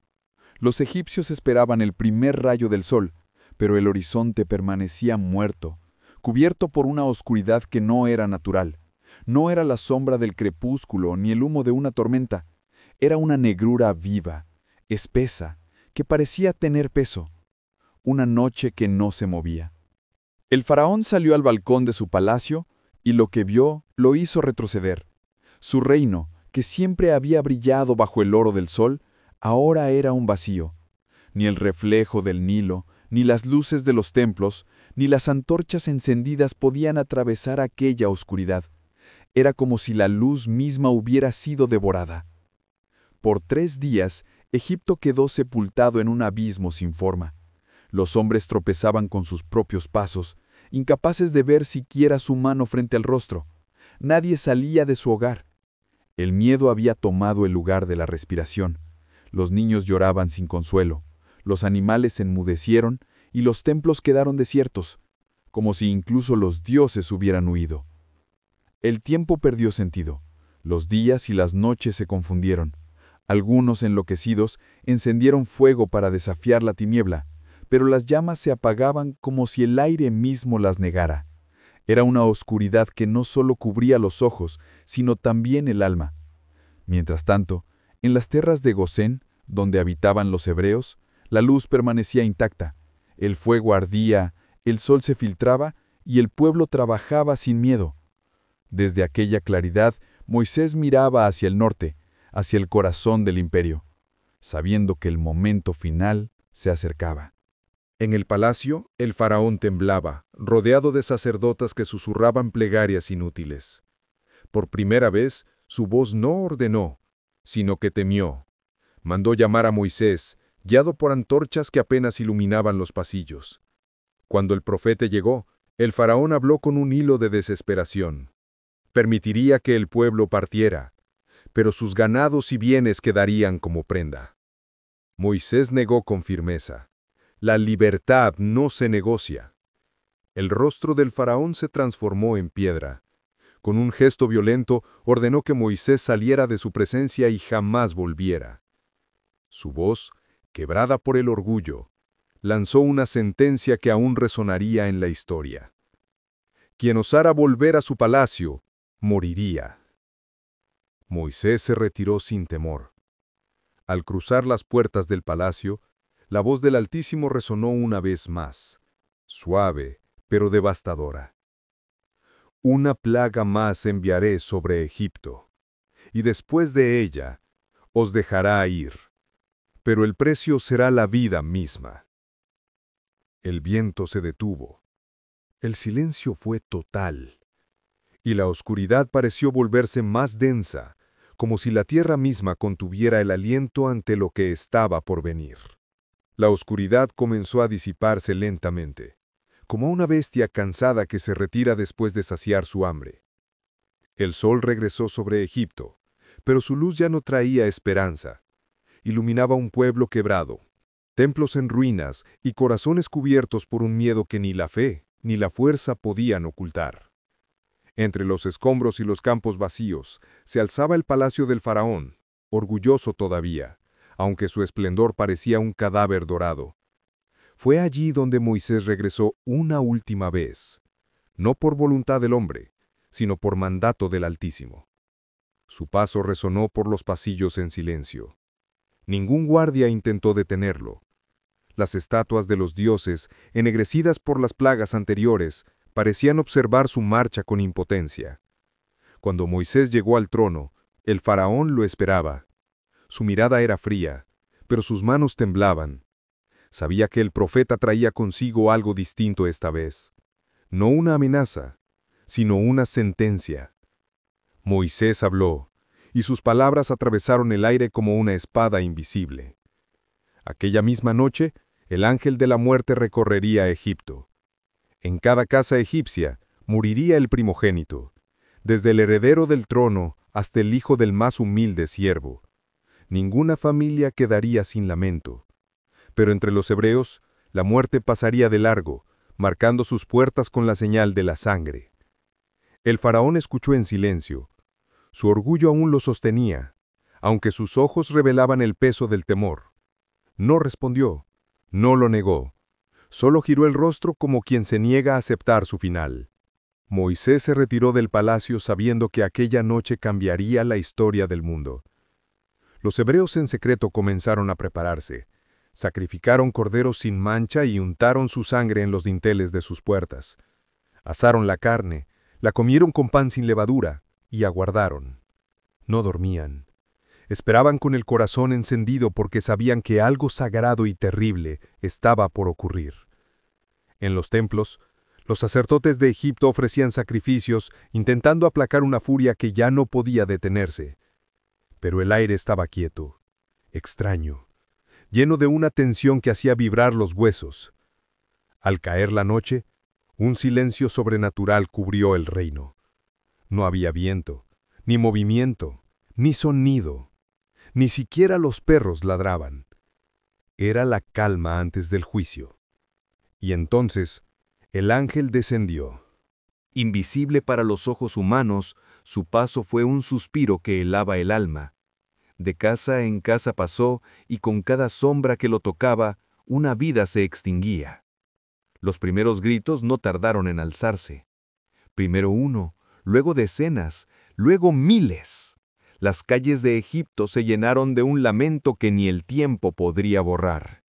A: Los egipcios esperaban el primer rayo del sol, pero el horizonte permanecía muerto, cubierto por una oscuridad que no era natural. No era la sombra del crepúsculo ni el humo de una tormenta. Era una negrura viva, espesa, que parecía tener peso. Una noche que no se movía. El faraón salió al balcón de su palacio y lo que vio lo hizo retroceder. Su reino, que siempre había brillado bajo el oro del sol, ahora era un vacío. Ni el reflejo del Nilo, ni las luces de los templos, ni las antorchas encendidas podían atravesar aquella oscuridad. Era como si la luz misma hubiera sido devorada. Por 3 días, Egipto quedó sepultado en un abismo sin forma. Los hombres tropezaban con sus propios pasos, incapaces de ver siquiera su mano frente al rostro. Nadie salía de su hogar. El miedo había tomado el lugar de la respiración. Los niños lloraban sin consuelo. Los animales enmudecieron y los templos quedaron desiertos, como si incluso los dioses hubieran huido. El tiempo perdió sentido. Los días y las noches se confundieron. Algunos, enloquecidos, encendieron fuego para desafiar la tiniebla, pero las llamas se apagaban como si el aire mismo las negara. Era una oscuridad que no solo cubría los ojos, sino también el alma. Mientras tanto, en las tierras de Gosén, donde habitaban los hebreos, la luz permanecía intacta, el fuego ardía, el sol se filtraba
D: y el pueblo trabajaba sin miedo. Desde aquella claridad, Moisés miraba hacia el norte, hacia el corazón del imperio, sabiendo que el momento final se acercaba.
A: En el palacio, el faraón temblaba, rodeado de sacerdotas que susurraban plegarias inútiles. Por primera vez, su voz no ordenó, sino que temió. Mandó llamar a Moisés, guiado por antorchas que apenas iluminaban los pasillos. Cuando el profeta llegó, el faraón habló con un hilo de desesperación. Permitiría que el pueblo partiera, pero sus ganados y bienes quedarían como prenda. Moisés negó con firmeza. La libertad no se negocia. El rostro del faraón se transformó en piedra. Con un gesto violento, ordenó que Moisés saliera de su presencia y jamás volviera. Su voz, quebrada por el orgullo, lanzó una sentencia que aún resonaría en la historia. Quien osara volver a su palacio, moriría. Moisés se retiró sin temor. Al cruzar las puertas del palacio, la voz del Altísimo resonó una vez más, suave, pero devastadora. Una plaga más enviaré sobre Egipto, y después de ella os dejará ir, pero el precio será la vida misma. El viento se detuvo. El silencio fue total, y la oscuridad pareció volverse más densa, como si la tierra misma contuviera el aliento ante lo que estaba por venir. La oscuridad comenzó a disiparse lentamente, como una bestia cansada que se retira después de saciar su hambre. El sol regresó sobre Egipto, pero su luz ya no traía esperanza. Iluminaba un pueblo quebrado, templos en ruinas y corazones cubiertos por un miedo que ni la fe ni la fuerza podían ocultar. Entre los escombros y los campos vacíos se alzaba el palacio del faraón, orgulloso todavía, aunque su esplendor parecía un cadáver dorado. Fue allí donde Moisés regresó una última vez, no por voluntad del hombre, sino por mandato del Altísimo. Su paso resonó por los pasillos en silencio. Ningún guardia intentó detenerlo. Las estatuas de los dioses, ennegrecidas por las plagas anteriores, parecían observar su marcha con impotencia. Cuando Moisés llegó al trono, el faraón lo esperaba. Su mirada era fría, pero sus manos temblaban. Sabía que el profeta traía consigo algo distinto esta vez. No una amenaza, sino una sentencia. Moisés habló, y sus palabras atravesaron el aire como una espada invisible. Aquella misma noche, el ángel de la muerte recorrería Egipto. En cada casa egipcia moriría el primogénito, desde el heredero del trono hasta el hijo del más humilde siervo. Ninguna familia quedaría sin lamento. Pero entre los hebreos, la muerte pasaría de largo, marcando sus puertas con la señal de la sangre. El faraón escuchó en silencio. Su orgullo aún lo sostenía, aunque sus ojos revelaban el peso del temor. No respondió, no lo negó. Solo giró el rostro como quien se niega a aceptar su final. Moisés se retiró del palacio sabiendo que aquella noche cambiaría la historia del mundo. Los hebreos en secreto comenzaron a prepararse. Sacrificaron corderos sin mancha y untaron su sangre en los dinteles de sus puertas. Asaron la carne, la comieron con pan sin levadura y aguardaron. No dormían. Esperaban con el corazón encendido porque sabían que algo sagrado y terrible estaba por ocurrir. En los templos, los sacerdotes de Egipto ofrecían sacrificios intentando aplacar una furia que ya no podía detenerse. Pero el aire estaba quieto, extraño, lleno de una tensión que hacía vibrar los huesos. Al caer la noche, un silencio sobrenatural cubrió el reino. No había viento, ni movimiento, ni sonido. Ni siquiera los perros ladraban. Era la calma antes del juicio. Y entonces, el ángel descendió. Invisible para los ojos humanos, su paso fue un suspiro que helaba el alma. De casa en casa pasó, y con cada sombra que lo tocaba, una vida se extinguía. Los primeros gritos no tardaron en alzarse. Primero uno, luego decenas, luego miles. Las calles de Egipto se llenaron de un lamento que ni el tiempo podría borrar.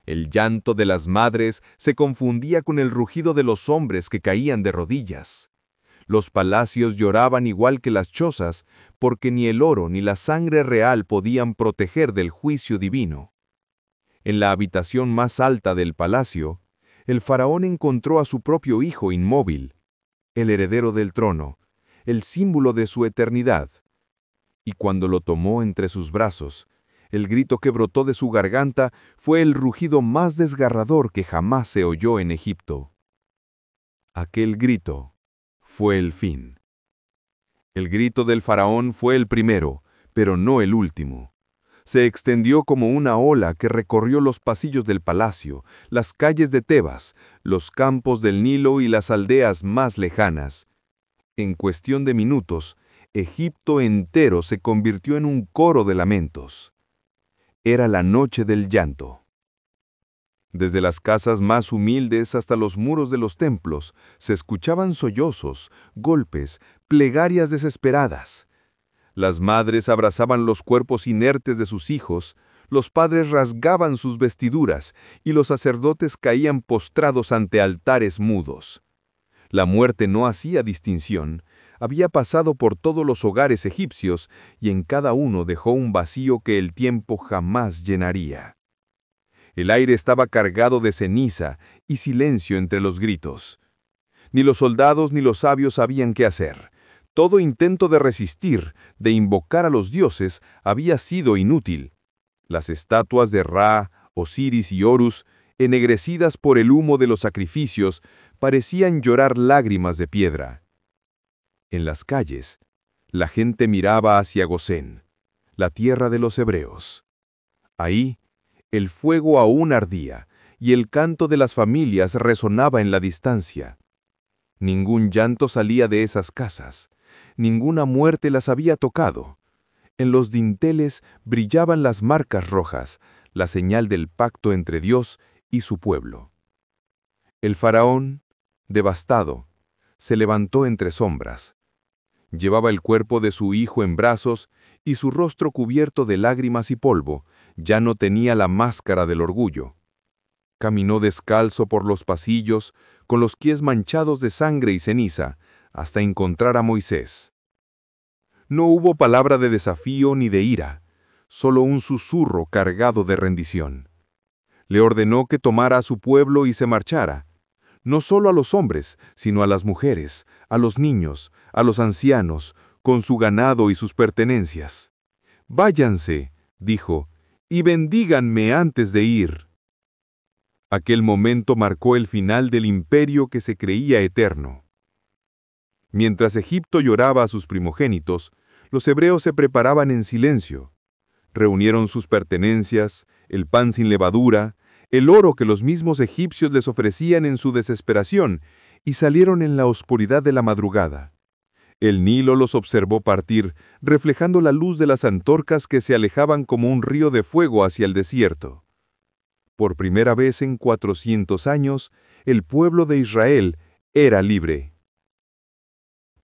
A: El llanto de las madres se confundía con el rugido de los hombres que caían de rodillas. Los palacios lloraban igual que las chozas, porque ni el oro ni la sangre real podían proteger del juicio divino. En la habitación más alta del palacio, el faraón encontró a su propio hijo inmóvil, el heredero del trono, el símbolo de su eternidad. Y cuando lo tomó entre sus brazos, el grito que brotó de su garganta fue el rugido más desgarrador que jamás se oyó en Egipto. Aquel grito fue el fin. El grito del faraón fue el primero, pero no el último. Se extendió como una ola que recorrió los pasillos del palacio, las calles de Tebas, los campos del Nilo y las aldeas más lejanas. En cuestión de minutos, Egipto entero se convirtió en un coro de lamentos. Era la noche del llanto. Desde las casas más humildes hasta los muros de los templos, se escuchaban sollozos, golpes, plegarias desesperadas. Las madres abrazaban los cuerpos inertes de sus hijos, los padres rasgaban sus vestiduras y los sacerdotes caían postrados ante altares mudos. La muerte no hacía distinción, había pasado por todos los hogares egipcios y en cada uno dejó un vacío que el tiempo jamás llenaría. El aire estaba cargado de ceniza y silencio entre los gritos. Ni los soldados ni los sabios sabían qué hacer. Todo intento de resistir, de invocar a los dioses, había sido inútil. Las estatuas de Ra, Osiris y Horus, ennegrecidas por el humo de los sacrificios, parecían llorar lágrimas de piedra. En las calles, la gente miraba hacia Gosén, la tierra de los hebreos. Ahí, el fuego aún ardía, y el canto de las familias resonaba en la distancia. Ningún llanto salía de esas casas, ninguna muerte las había tocado. En los dinteles brillaban las marcas rojas, la señal del pacto entre Dios y su pueblo. El faraón, devastado, se levantó entre sombras. Llevaba el cuerpo de su hijo en brazos y su rostro cubierto de lágrimas y polvo, ya no tenía la máscara del orgullo. Caminó descalzo por los pasillos, con los pies manchados de sangre y ceniza, hasta encontrar a Moisés. No hubo palabra de desafío ni de ira, solo un susurro cargado de rendición. Le ordenó que tomara a su pueblo y se marchara, no solo a los hombres, sino a las mujeres, a los niños, a los ancianos, con su ganado y sus pertenencias. «Váyanse», dijo, «y bendíganme antes de ir». Aquel momento marcó el final del imperio que se creía eterno. Mientras Egipto lloraba a sus primogénitos, los hebreos se preparaban en silencio. Reunieron sus pertenencias, el pan sin levadura, el oro que los mismos egipcios les ofrecían en su desesperación, y salieron en la oscuridad de la madrugada. El Nilo los observó partir, reflejando la luz de las antorcas que se alejaban como un río de fuego hacia el desierto. Por primera vez en 400 años, el pueblo de Israel era libre.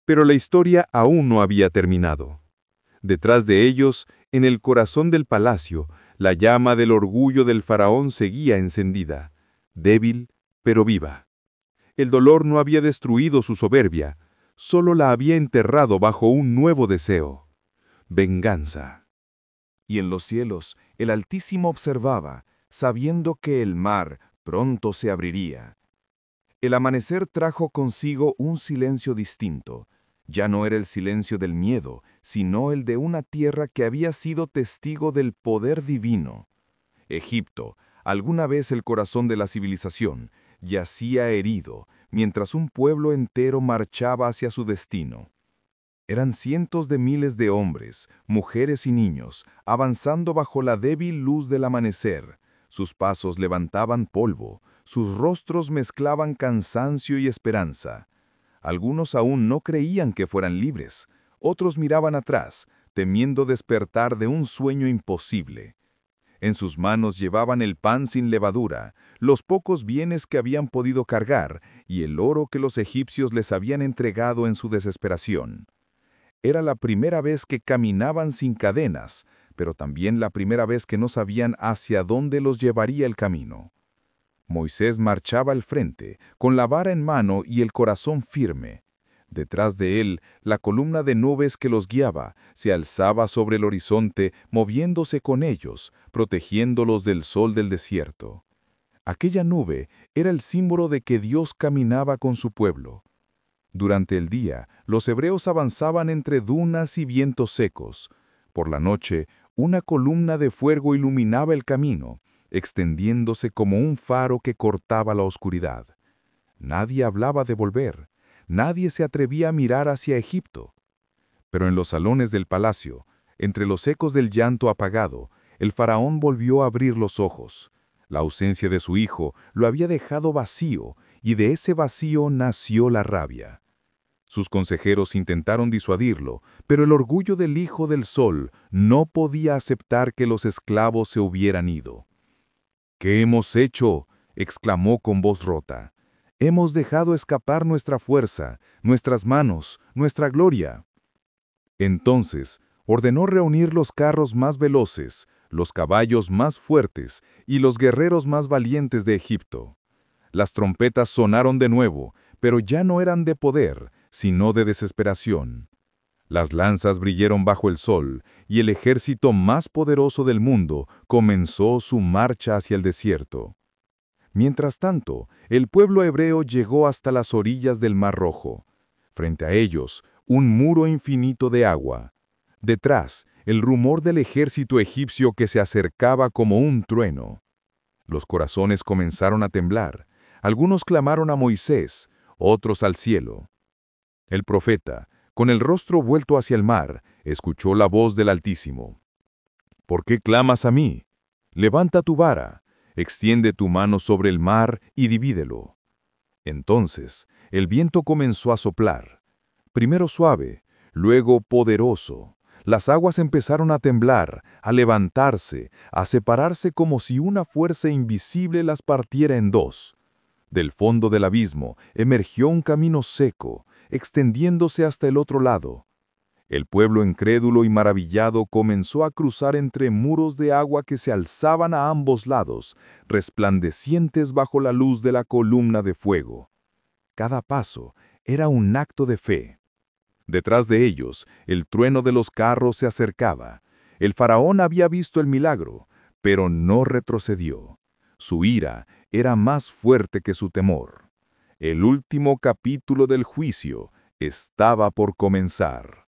A: Pero la historia aún no había terminado. Detrás de ellos, en el corazón del palacio, la llama del orgullo del faraón seguía encendida, débil pero viva. El dolor no había destruido su soberbia, solo la había enterrado bajo un nuevo deseo: venganza.
B: Y en los cielos el Altísimo observaba, sabiendo que el mar pronto se abriría. El amanecer trajo consigo un silencio distinto. Ya no era el silencio del miedo, sino el de una tierra que había sido testigo del poder divino. Egipto, alguna vez el corazón de la civilización, yacía herido, mientras un pueblo entero marchaba hacia su destino. Eran cientos de miles de hombres, mujeres y niños, avanzando bajo la débil luz del amanecer. Sus pasos levantaban polvo, sus rostros mezclaban cansancio y esperanza. Algunos aún no creían que fueran libres, otros miraban atrás, temiendo despertar de un sueño imposible. En sus manos llevaban el pan sin levadura, los pocos bienes que habían podido cargar y el oro que los egipcios les habían entregado en su desesperación. Era la primera vez que caminaban sin cadenas, pero también la primera vez que no sabían hacia dónde los llevaría el camino. Moisés marchaba al frente, con la vara en mano y el corazón firme. Detrás de él, la columna de nubes que los guiaba se alzaba sobre el horizonte, moviéndose con ellos, protegiéndolos del sol del desierto. Aquella nube era el símbolo de que Dios caminaba con su pueblo. Durante el día, los hebreos avanzaban entre dunas y vientos secos. Por la noche, una columna de fuego iluminaba el camino, extendiéndose como un faro que cortaba la oscuridad. Nadie hablaba de volver, nadie se atrevía a mirar hacia Egipto. Pero en los salones del palacio, entre los ecos del llanto apagado, el faraón volvió a abrir los ojos. La ausencia de su hijo lo había dejado vacío, y de ese vacío nació la rabia. Sus consejeros intentaron disuadirlo, pero el orgullo del hijo del sol no podía aceptar que los esclavos se hubieran ido. «¿Qué hemos hecho?», exclamó con voz rota. «Hemos dejado escapar nuestra fuerza, nuestras manos, nuestra gloria». Entonces ordenó reunir los carros más veloces, los caballos más fuertes y los guerreros más valientes de Egipto. Las trompetas sonaron de nuevo, pero ya no eran de poder, sino de desesperación. Las lanzas brillaron bajo el sol, y el ejército más poderoso del mundo comenzó su marcha hacia el desierto. Mientras tanto, el pueblo hebreo llegó hasta las orillas del Mar Rojo. Frente a ellos, un muro infinito de agua. Detrás, el rumor del ejército egipcio que se acercaba como un trueno. Los corazones comenzaron a temblar. Algunos clamaron a Moisés, otros al cielo. El profeta, con el rostro vuelto hacia el mar, escuchó la voz del Altísimo. «¿Por qué clamas a mí? Levanta tu vara, extiende tu mano sobre el mar y divídelo». Entonces, el viento comenzó a soplar. Primero suave, luego poderoso. Las aguas empezaron a temblar, a levantarse, a separarse como si una fuerza invisible las partiera en dos. Del fondo del abismo emergió un camino seco, extendiéndose hasta el otro lado. El pueblo incrédulo y maravillado comenzó a cruzar entre muros de agua que se alzaban a ambos lados, resplandecientes bajo la luz de la columna de fuego. Cada paso era un acto de fe. Detrás de ellos, el trueno de los carros se acercaba. El faraón había visto el milagro, pero no retrocedió. Su ira era más fuerte que su temor. El último capítulo del juicio estaba por comenzar.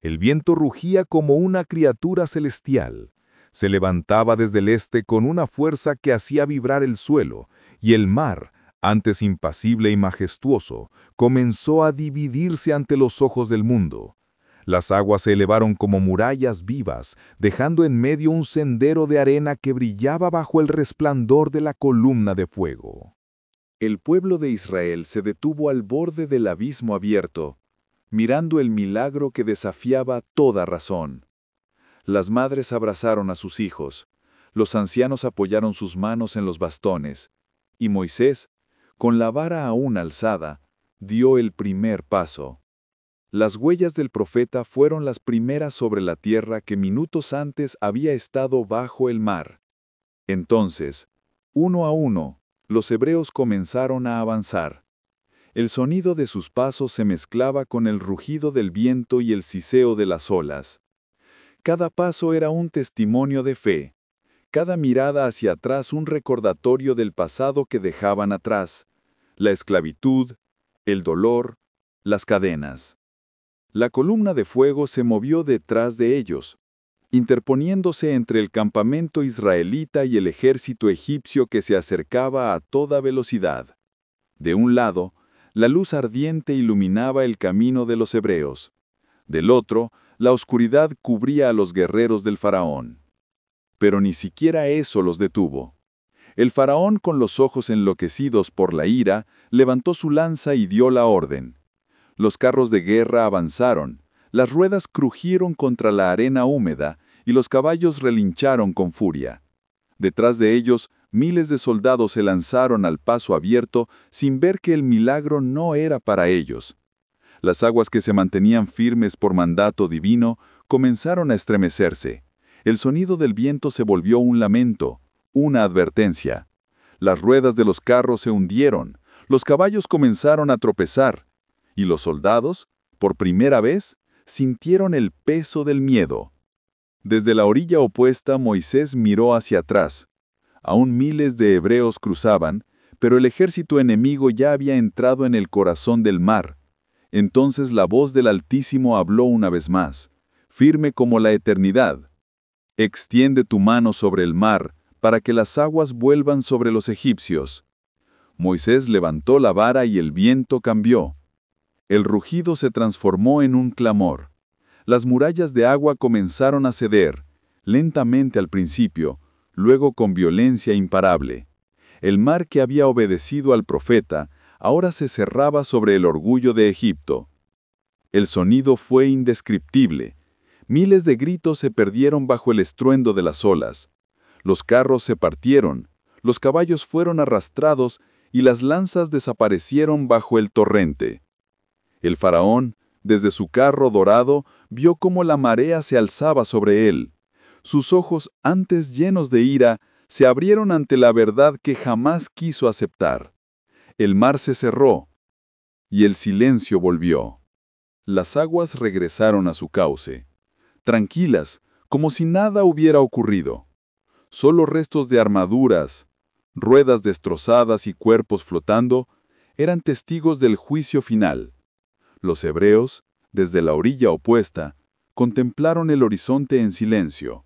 B: El viento rugía como una criatura celestial. Se levantaba desde el este con una fuerza que hacía vibrar el suelo, y el mar, antes impasible y majestuoso, comenzó a dividirse ante los ojos del mundo. Las aguas se elevaron como murallas vivas, dejando en medio un sendero de arena que brillaba bajo el resplandor de la columna de fuego. El pueblo de Israel se detuvo al borde del abismo abierto, mirando el milagro que desafiaba toda razón. Las madres abrazaron a sus hijos, los ancianos apoyaron sus manos en los bastones, y Moisés, con la vara aún alzada, dio el primer paso. Las huellas del profeta fueron las primeras sobre la tierra que minutos antes había estado bajo el mar. Entonces, uno a uno, los hebreos comenzaron a avanzar. El sonido de sus pasos se mezclaba con el rugido del viento y el siseo de las olas. Cada paso era un testimonio de fe. Cada mirada hacia atrás un recordatorio del pasado que dejaban atrás, la esclavitud, el dolor, las cadenas. La columna de fuego se movió detrás de ellos, interponiéndose entre el campamento israelita y el ejército egipcio que se acercaba a toda velocidad. De un lado, la luz ardiente iluminaba el camino de los hebreos. Del otro, la oscuridad cubría a los guerreros del faraón. Pero ni siquiera eso los detuvo. El faraón, con los ojos enloquecidos por la ira, levantó su lanza y dio la orden. Los carros de guerra avanzaron, las ruedas crujieron contra la arena húmeda y los caballos relincharon con furia. Detrás de ellos, miles de soldados se lanzaron al paso abierto sin ver que el milagro no era para ellos. Las aguas que se mantenían firmes por mandato divino comenzaron a estremecerse.
D: El sonido del viento se volvió un lamento, una advertencia. Las ruedas de los carros se hundieron, los caballos comenzaron a tropezar, y los soldados, por primera vez, sintieron el peso del miedo. Desde la orilla opuesta Moisés miró hacia atrás. Aún miles de hebreos cruzaban, pero el ejército enemigo ya había entrado en el corazón del mar. Entonces la voz del Altísimo habló una vez más, firme como la eternidad. Extiende tu mano sobre el mar, para que las aguas vuelvan sobre los egipcios. Moisés levantó la vara y el viento cambió. El rugido se transformó en un clamor. Las murallas de agua comenzaron a ceder, lentamente al principio, luego con violencia imparable. El mar que había obedecido al profeta, ahora se cerraba sobre el orgullo de Egipto. El sonido fue indescriptible. Miles de gritos se perdieron bajo el estruendo de las olas. Los carros se partieron, los caballos fueron arrastrados y las lanzas desaparecieron bajo el torrente. El faraón, desde su carro dorado, vio cómo la marea se alzaba sobre él. Sus ojos, antes llenos de ira, se abrieron ante la verdad que jamás quiso aceptar. El mar se cerró, y el silencio volvió. Las aguas regresaron a su cauce, tranquilas, como si nada hubiera ocurrido. Solo restos de armaduras, ruedas destrozadas y cuerpos flotando, eran testigos del juicio final. Los hebreos, desde la orilla opuesta, contemplaron el horizonte en silencio.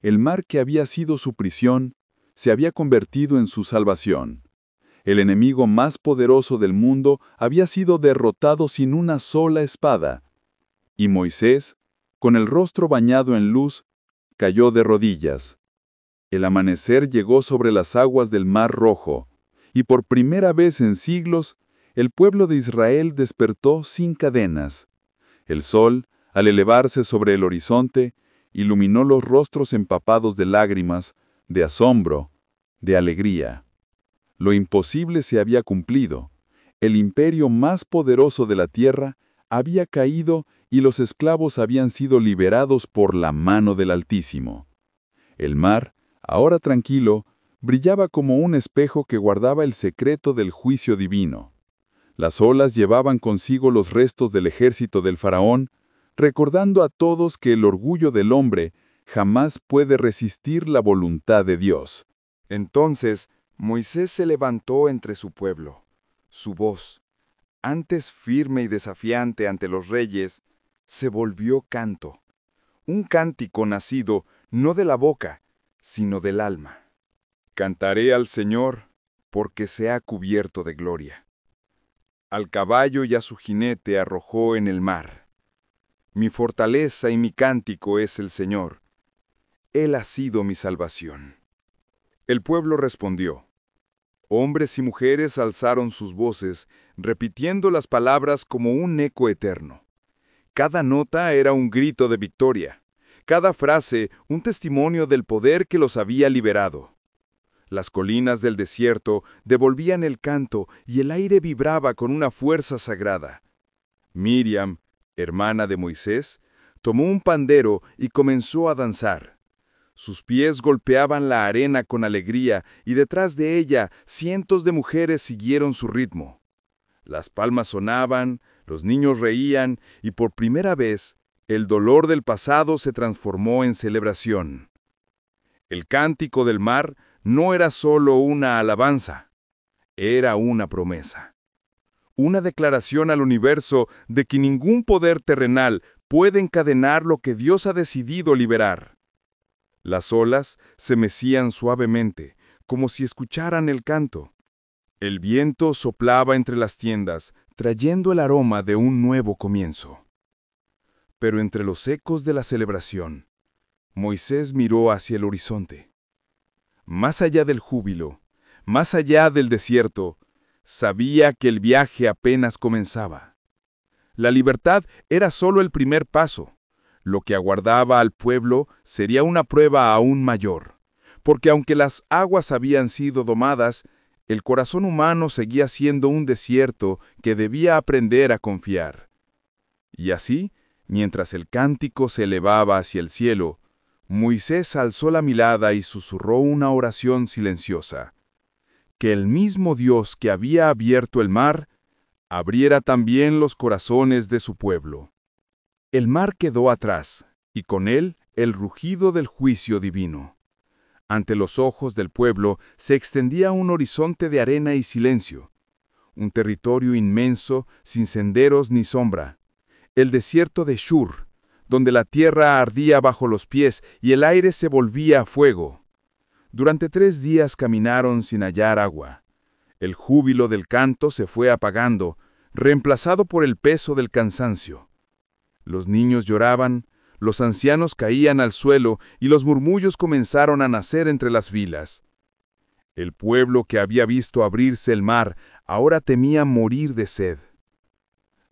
D: El mar que había sido su prisión, se había convertido en su salvación. El enemigo más poderoso del mundo había sido derrotado sin una sola espada. Y Moisés, con el rostro bañado en luz, cayó de rodillas. El amanecer llegó sobre las aguas del Mar Rojo, y por primera vez en siglos, el pueblo de Israel despertó sin cadenas. El sol, al elevarse sobre el horizonte, iluminó los rostros empapados de lágrimas, de asombro, de alegría. Lo imposible se había cumplido. El imperio más poderoso de la tierra había caído y los esclavos habían sido liberados por la mano del Altísimo. El mar, ahora tranquilo, brillaba como un espejo que guardaba el secreto del juicio divino. Las olas llevaban consigo los restos del ejército del faraón, recordando a todos que el orgullo del hombre jamás puede resistir la voluntad de Dios.
C: Entonces Moisés se levantó entre su pueblo. Su voz, antes firme y desafiante ante los reyes, se volvió canto. Un cántico nacido no de la boca, sino del alma. Cantaré al Señor, porque se ha cubierto de gloria. Al caballo y a su jinete arrojó en el mar. Mi fortaleza y mi cántico es el Señor. Él ha sido mi salvación. El pueblo respondió. Hombres y mujeres alzaron sus voces, repitiendo las palabras como un eco eterno. Cada nota era un grito de victoria, cada frase un testimonio del poder que los había liberado. Las colinas del desierto devolvían el canto y el aire vibraba con una fuerza sagrada. Miriam, hermana de Moisés, tomó un pandero y comenzó a danzar. Sus pies golpeaban la arena con alegría y detrás de ella cientos de mujeres siguieron su ritmo. Las palmas sonaban, los niños reían y por primera vez el dolor del pasado se transformó en celebración. El cántico del mar no era solo una alabanza, era una promesa. Una declaración al universo de que ningún poder terrenal puede encadenar lo que Dios ha decidido liberar. Las olas se mecían suavemente, como si escucharan el canto. El viento soplaba entre las tiendas, trayendo el aroma de un nuevo comienzo. Pero entre los ecos de la celebración, Moisés miró hacia el horizonte. Más allá del júbilo, más allá del desierto, sabía que el viaje apenas comenzaba. La libertad era solo el primer paso. Lo que aguardaba al pueblo sería una prueba aún mayor, porque aunque las aguas habían sido domadas, el corazón humano seguía siendo un desierto que debía aprender a confiar. Y así, mientras el cántico se elevaba hacia el cielo,
A: Moisés alzó la mirada y susurró una oración silenciosa. Que el mismo Dios que había abierto el mar, abriera también los corazones de su pueblo. El mar quedó atrás, y con él el rugido del juicio divino. Ante los ojos del pueblo se extendía un horizonte de arena y silencio, un territorio inmenso sin senderos ni sombra, el desierto de Shur, donde la tierra ardía bajo los pies y el aire se volvía fuego. Durante 3 días caminaron sin hallar agua. El júbilo del canto se fue apagando, reemplazado por el peso del cansancio. Los niños lloraban, los ancianos caían al suelo y los murmullos comenzaron a nacer entre las vilas. El pueblo que había visto abrirse el mar ahora temía morir de sed.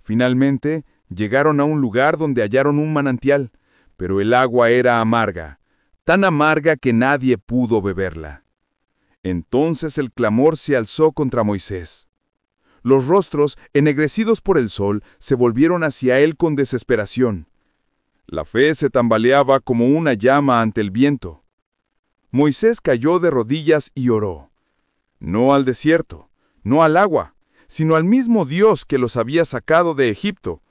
A: Finalmente, llegaron a un lugar donde hallaron un manantial, pero el agua era amarga, tan amarga que nadie pudo beberla. Entonces el clamor se alzó contra Moisés. Los rostros, ennegrecidos por el sol, se volvieron hacia él con desesperación. La fe se tambaleaba como una llama ante el viento. Moisés cayó de rodillas y oró. No al desierto, no al agua, sino al mismo Dios que los había sacado de Egipto.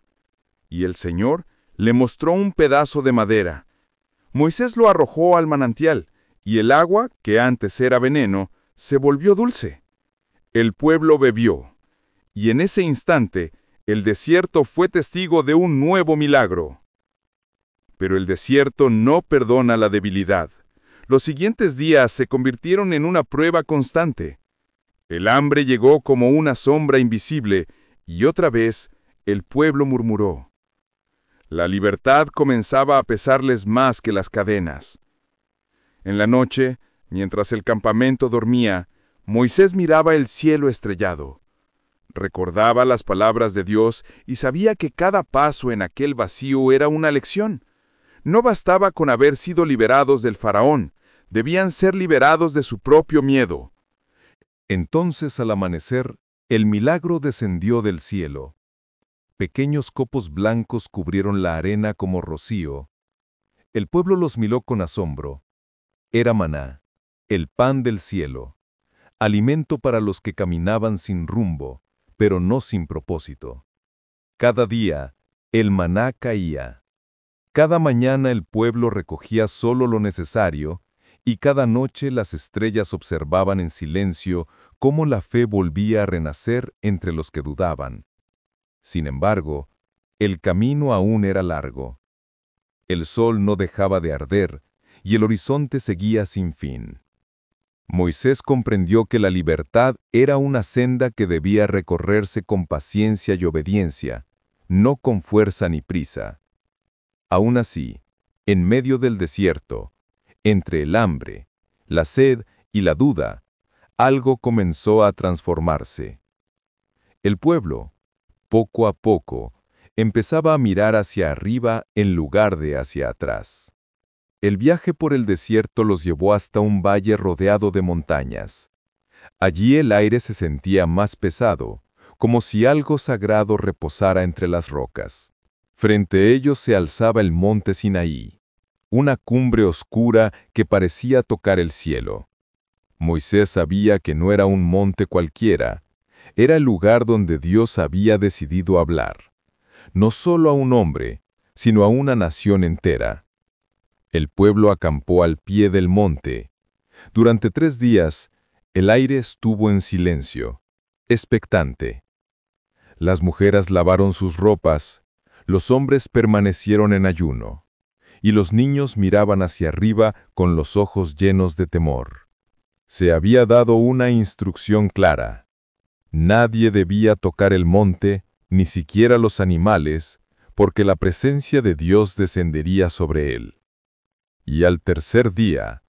A: Y el Señor le mostró un pedazo de madera. Moisés lo arrojó al manantial, y el agua, que antes era veneno, se volvió dulce. El pueblo bebió, y en ese instante el desierto fue testigo de un nuevo milagro. Pero el desierto no perdona la debilidad. Los siguientes días se convirtieron en una prueba constante. El hambre llegó como una sombra invisible, y otra vez el pueblo murmuró. La libertad comenzaba a pesarles más que las cadenas. En la noche, mientras el campamento dormía, Moisés miraba el cielo estrellado. Recordaba las palabras de Dios y sabía que cada paso en aquel vacío era una lección. No bastaba con haber sido liberados del faraón, debían ser liberados de su propio miedo.
B: Entonces, al amanecer, el milagro descendió del cielo. Pequeños copos blancos cubrieron la arena como rocío. El pueblo los miró con asombro. Era maná, el pan del cielo, alimento para los que caminaban sin rumbo, pero no sin propósito. Cada día, el maná caía. Cada mañana el pueblo recogía solo lo necesario, y cada noche las estrellas observaban en silencio cómo la fe volvía a renacer entre los que dudaban. Sin embargo, el camino aún era largo. El sol no dejaba de arder, y el horizonte seguía sin fin. Moisés comprendió que la libertad era una senda que debía recorrerse con paciencia y obediencia, no con fuerza ni prisa. Aún así, en medio del desierto, entre el hambre, la sed y la duda, algo comenzó a transformarse. El pueblo, poco a poco, empezaba a mirar hacia arriba en lugar de hacia atrás. El viaje por el desierto los llevó hasta un valle rodeado de montañas. Allí el aire se sentía más pesado, como si algo sagrado reposara entre las rocas. Frente a ellos se alzaba el monte Sinaí, una cumbre oscura que parecía tocar el cielo. Moisés sabía que no era un monte cualquiera, era el lugar donde Dios había decidido hablar, no solo a un hombre, sino a una nación entera. El pueblo acampó al pie del monte. Durante 3 días, el aire estuvo en silencio, expectante. Las mujeres lavaron sus ropas, los hombres permanecieron en ayuno, y los niños miraban hacia arriba con los ojos llenos de temor. Se había dado una instrucción clara. Nadie debía tocar el monte, ni siquiera los animales, porque la presencia de Dios descendería sobre él. Y al tercer día,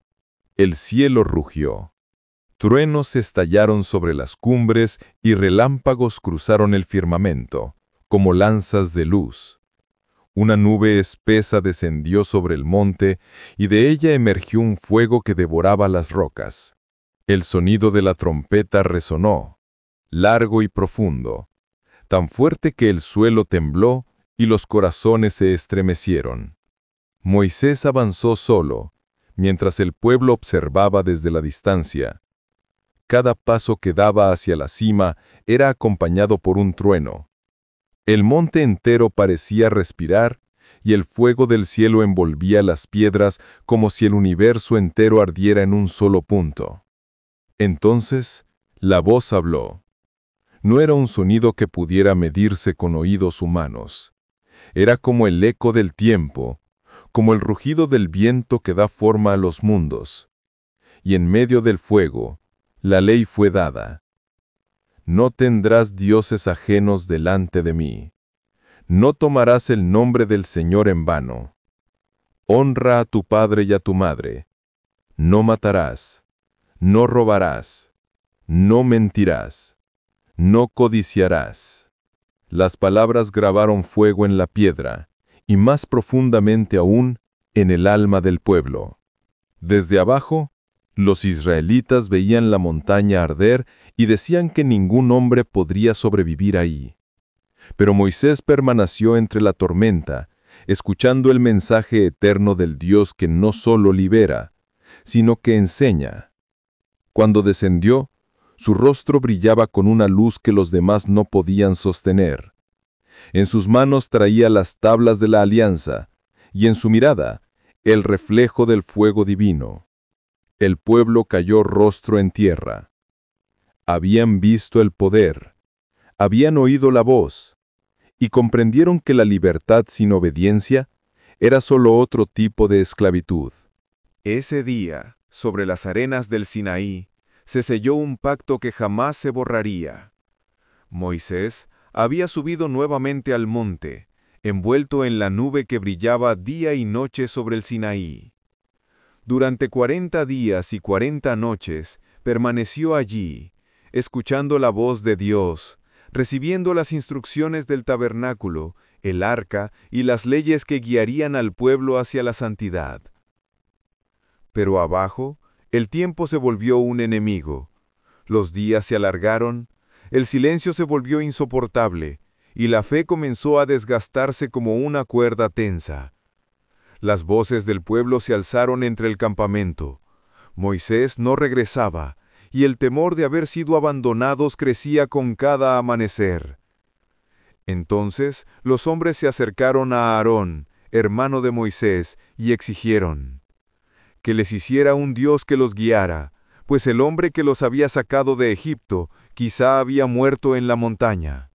B: el cielo rugió. Truenos estallaron sobre las cumbres y relámpagos cruzaron el firmamento, como lanzas de luz. Una nube espesa descendió sobre el monte y de ella emergió un fuego que devoraba las rocas. El sonido de la trompeta resonó, largo y profundo, tan fuerte que el suelo tembló y los corazones se estremecieron. Moisés avanzó solo, mientras el pueblo observaba desde la distancia. Cada paso que daba hacia la cima era acompañado por un trueno. El monte entero parecía respirar, y el fuego del cielo envolvía las piedras como si el universo entero ardiera en un solo punto. Entonces, la voz habló. No era un sonido que pudiera medirse con oídos humanos. Era como el eco del tiempo, como el rugido del viento que da forma a los mundos. Y en medio del fuego, la ley fue dada. No tendrás dioses ajenos delante de mí. No tomarás el nombre del Señor en vano. Honra a tu padre y a tu madre. No matarás. No robarás. No mentirás. No codiciarás. Las palabras grabaron fuego en la piedra, y más profundamente aún, en el alma del pueblo. Desde abajo, los israelitas veían la montaña arder y decían que ningún hombre podría sobrevivir ahí. Pero Moisés permaneció entre la tormenta, escuchando el mensaje eterno del Dios que no solo libera, sino que enseña. Cuando descendió, su rostro brillaba con una luz que los demás no podían sostener. En sus manos traía las tablas de la alianza, y en su mirada, el reflejo del fuego divino. El pueblo cayó rostro en tierra. Habían visto el poder, habían oído la voz, y comprendieron que la libertad sin obediencia era solo otro tipo de esclavitud.
A: Ese día, sobre las arenas del Sinaí, se selló un pacto que jamás se borraría. Moisés había subido nuevamente al monte, envuelto en la nube que brillaba día y noche sobre el Sinaí. Durante 40 días y 40 noches permaneció allí, escuchando la voz de Dios, recibiendo las instrucciones del tabernáculo, el arca y las leyes que guiarían al pueblo hacia la santidad. Pero abajo, el tiempo se volvió un enemigo. Los días se alargaron, el silencio se volvió insoportable, y la fe comenzó a desgastarse como una cuerda tensa. Las voces del pueblo se alzaron entre el campamento. Moisés no regresaba, y el temor de haber sido abandonados crecía con cada amanecer. Entonces los hombres se acercaron a Aarón, hermano de Moisés, y exigieron que les hiciera un Dios que los guiara, pues el hombre que los había sacado de Egipto quizá había muerto en la montaña.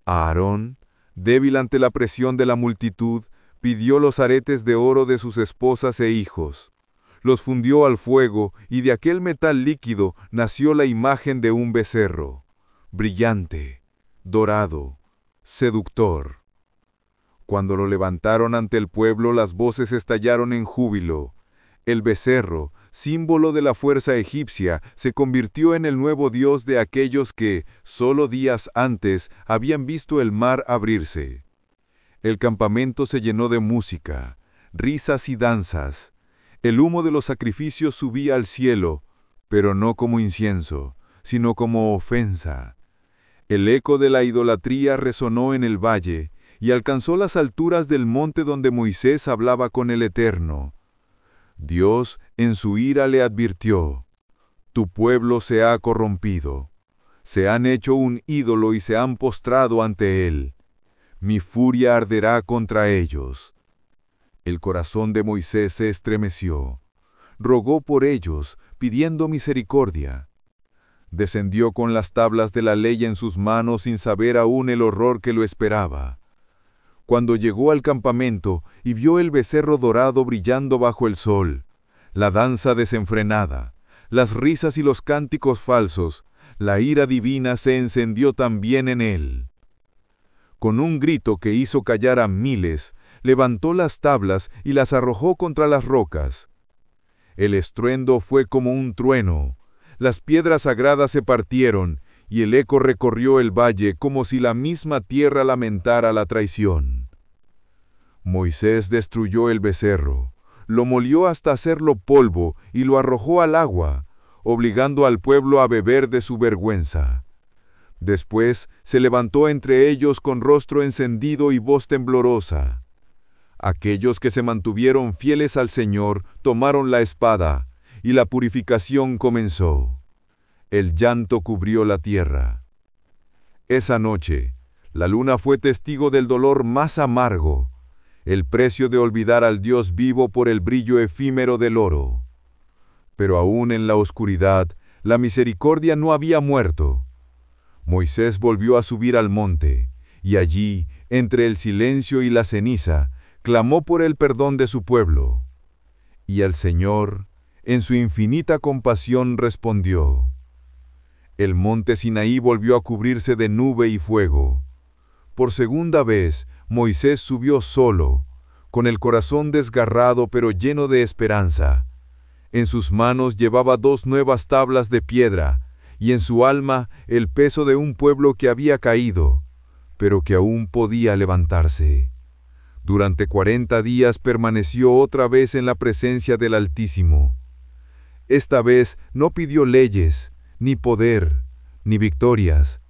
A: Aarón, débil ante la presión de la multitud, pidió los aretes de oro de sus esposas e hijos. Los fundió al fuego y de aquel metal líquido nació la imagen de un becerro, brillante, dorado, seductor. Cuando lo levantaron ante el pueblo, las voces estallaron en júbilo. El becerro, símbolo de la fuerza egipcia, se convirtió en el nuevo dios de aquellos que, solo días antes, habían visto el mar abrirse. El campamento se llenó de música, risas y danzas. El humo de los sacrificios subía al cielo, pero no como incienso, sino como ofensa. El eco de la idolatría resonó en el valle, y alcanzó las alturas del monte donde Moisés hablaba con el Eterno. Dios, en su ira, le advirtió: «Tu pueblo se ha corrompido. Se han hecho un ídolo y se han postrado ante él. Mi furia arderá contra ellos». El corazón de Moisés se estremeció. Rogó por ellos, pidiendo misericordia. Descendió con las tablas de la ley en sus manos sin saber aún el horror que lo esperaba. Cuando llegó al campamento y vio el becerro dorado brillando bajo el sol, la danza desenfrenada, las risas y los cánticos falsos, la ira divina se encendió también en él. Con un grito que hizo callar a miles, levantó las tablas y las arrojó contra las rocas. El estruendo fue como un trueno, las piedras sagradas se partieron, y el eco recorrió el valle como si la misma tierra lamentara la traición. Moisés destruyó el becerro, lo molió hasta hacerlo polvo y lo arrojó al agua, obligando al pueblo a beber de su vergüenza. Después se levantó entre ellos con rostro encendido y voz temblorosa:
C: Aquellos que se mantuvieron fieles al Señor tomaron la espada, y la purificación comenzó. El llanto cubrió la tierra. Esa noche, la luna fue testigo del dolor más amargo, el precio de olvidar al Dios vivo por el brillo efímero del oro. Pero aún en la oscuridad, la misericordia no había muerto. Moisés volvió a subir al monte, y allí, entre el silencio y la ceniza, clamó por el perdón de su pueblo. Y el Señor, en su infinita compasión, respondió. El monte Sinaí volvió a cubrirse de nube y fuego. Por segunda vez, Moisés subió solo, con el corazón desgarrado pero lleno de esperanza. En sus manos llevaba 2 nuevas tablas de piedra, y en su alma el peso de un pueblo que había caído, pero que aún podía levantarse. Durante 40 días permaneció otra vez en la presencia del Altísimo. Esta vez no pidió leyes, ni poder, ni victorias.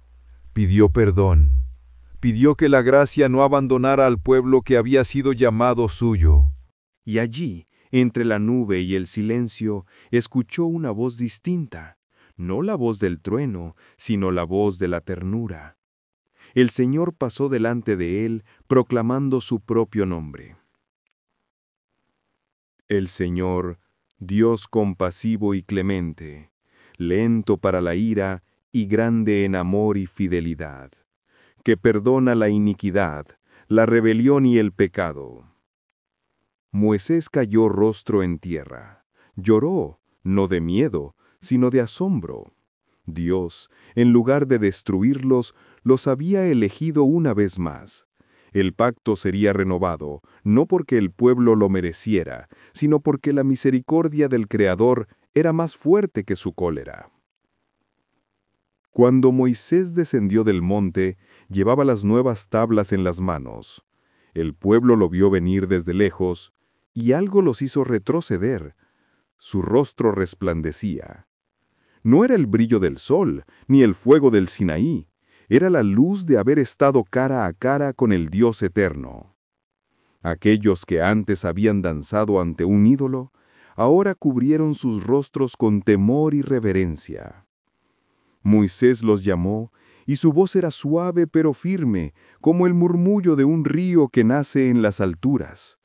C: Pidió perdón. Pidió que la gracia no abandonara al pueblo que había sido llamado suyo.
A: Y allí, entre la nube y el silencio, escuchó una voz distinta, no la voz del trueno, sino la voz de la ternura. El Señor pasó delante de él, proclamando su propio nombre. El Señor, Dios compasivo y clemente, lento para la ira y grande en amor y fidelidad, que perdona la iniquidad, la rebelión y el pecado. Moisés cayó rostro en tierra. Lloró, no de miedo, sino de asombro. Dios, en lugar de destruirlos, los había elegido una vez más. El pacto sería renovado, no porque el pueblo lo mereciera, sino porque la misericordia del Creador era más fuerte que su cólera. Cuando Moisés descendió del monte, llevaba las nuevas tablas en las manos. El pueblo lo vio venir desde lejos, y algo los hizo retroceder. Su rostro resplandecía. No era el brillo del sol, ni el fuego del Sinaí. Era la luz de haber estado cara a cara con el Dios eterno. Aquellos que antes habían danzado ante un ídolo, ahora cubrieron sus rostros con temor y reverencia. Moisés los llamó, y su voz era suave pero firme, como el murmullo de un río que nace en las alturas.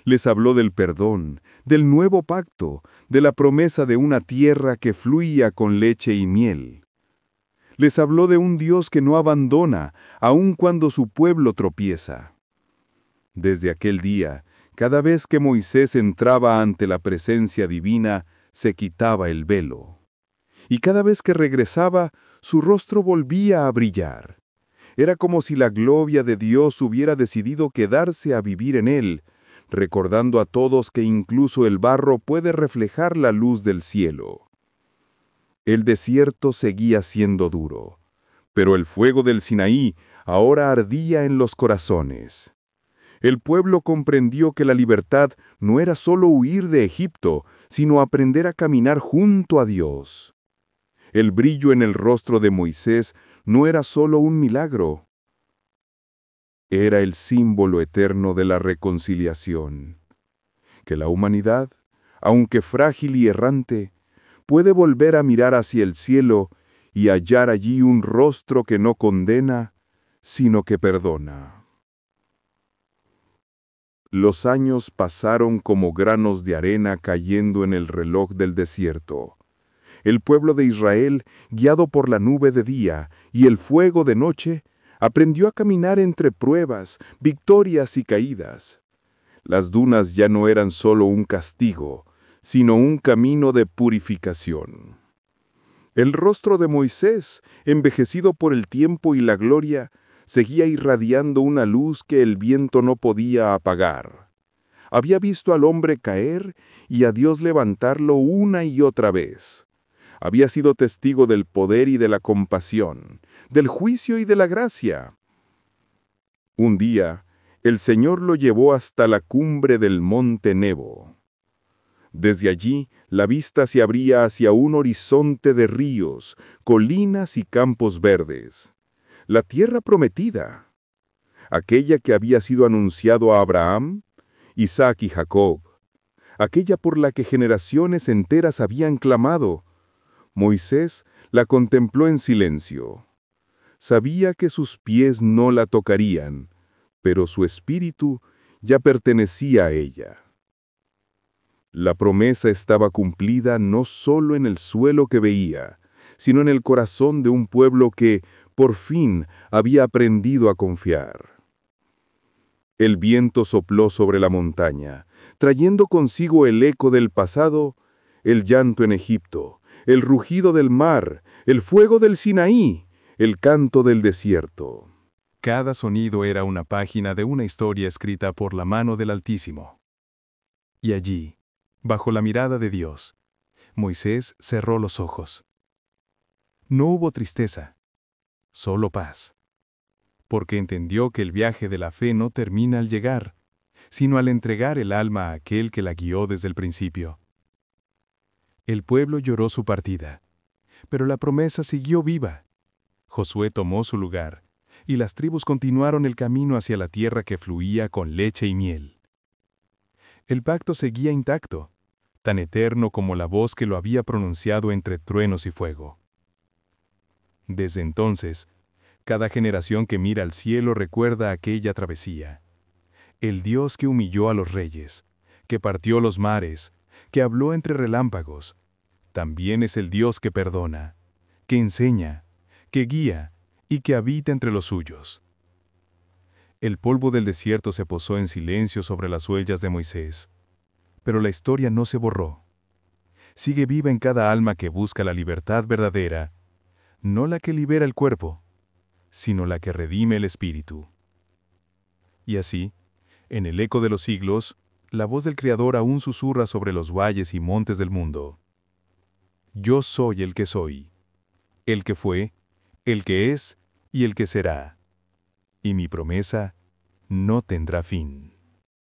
A: Les habló del perdón, del nuevo pacto, de la promesa de una tierra que fluía con leche y miel. Les habló de un Dios que no abandona, aun cuando su pueblo tropieza. Desde aquel día, cada vez que Moisés entraba ante la presencia divina, se quitaba el velo. Y cada vez que regresaba, su rostro volvía a brillar. Era como si la gloria de Dios hubiera decidido quedarse a vivir en él, recordando a todos que incluso el barro puede reflejar la luz del cielo. El desierto seguía siendo duro, pero el fuego del Sinaí ahora ardía en los corazones. El pueblo comprendió que la libertad no era solo huir de Egipto, sino aprender a caminar junto a Dios. El brillo en el rostro de Moisés no era solo un milagro, era el símbolo eterno de la reconciliación. Que la humanidad, aunque frágil y errante, puede volver a mirar hacia el cielo y hallar allí un rostro que no condena, sino que perdona. Los años pasaron como granos de arena cayendo en el reloj del desierto. El pueblo de Israel, guiado por la nube de día y el fuego de noche, aprendió a caminar entre pruebas, victorias y caídas. Las dunas ya no eran solo un castigo, sino un camino de purificación. El rostro de Moisés, envejecido por el tiempo y la gloria, seguía irradiando una luz que el viento no podía apagar. Había visto al hombre caer y a Dios levantarlo una y otra vez. Había sido testigo del poder y de la compasión, del juicio y de la gracia. Un día, el Señor lo llevó hasta la cumbre del monte Nebo. Desde allí, la vista se abría hacia un horizonte de ríos, colinas y campos verdes. La tierra prometida, aquella que había sido anunciado a Abraham,
E: Isaac y Jacob, aquella por la que generaciones enteras habían clamado. Moisés la contempló en silencio. Sabía que sus pies no la tocarían, pero su espíritu ya pertenecía a ella. La promesa estaba cumplida no solo en el suelo que veía, sino en el corazón de un pueblo que, por fin, había aprendido a confiar. El viento sopló sobre la montaña, trayendo consigo el eco del pasado, el llanto en Egipto, el rugido del mar, el fuego del Sinaí, el canto del desierto.
B: Cada sonido era una página de una historia escrita por la mano del Altísimo. Y allí, bajo la mirada de Dios, Moisés cerró los ojos. No hubo tristeza, solo paz, porque entendió que el viaje de la fe no termina al llegar, sino al entregar el alma a aquel que la guió desde el principio. El pueblo lloró su partida, pero la promesa siguió viva. Josué tomó su lugar, y las tribus continuaron el camino hacia la tierra que fluía con leche y miel. El pacto seguía intacto, tan eterno como la voz que lo había pronunciado entre truenos y fuego. Desde entonces, cada generación que mira al cielo recuerda aquella travesía. El Dios que humilló a los reyes, que partió los mares, que habló entre relámpagos, también es el Dios que perdona, que enseña, que guía y que habita entre los suyos. El polvo del desierto se posó en silencio sobre las huellas de Moisés, pero la historia no se borró. Sigue viva en cada alma que busca la libertad verdadera, no la que libera el cuerpo, sino la que redime el espíritu. Y así, en el eco de los siglos, la voz del Creador aún susurra sobre los valles y montes del mundo. Yo soy el que soy, el que fue, el que es y el que será, y mi promesa no tendrá fin.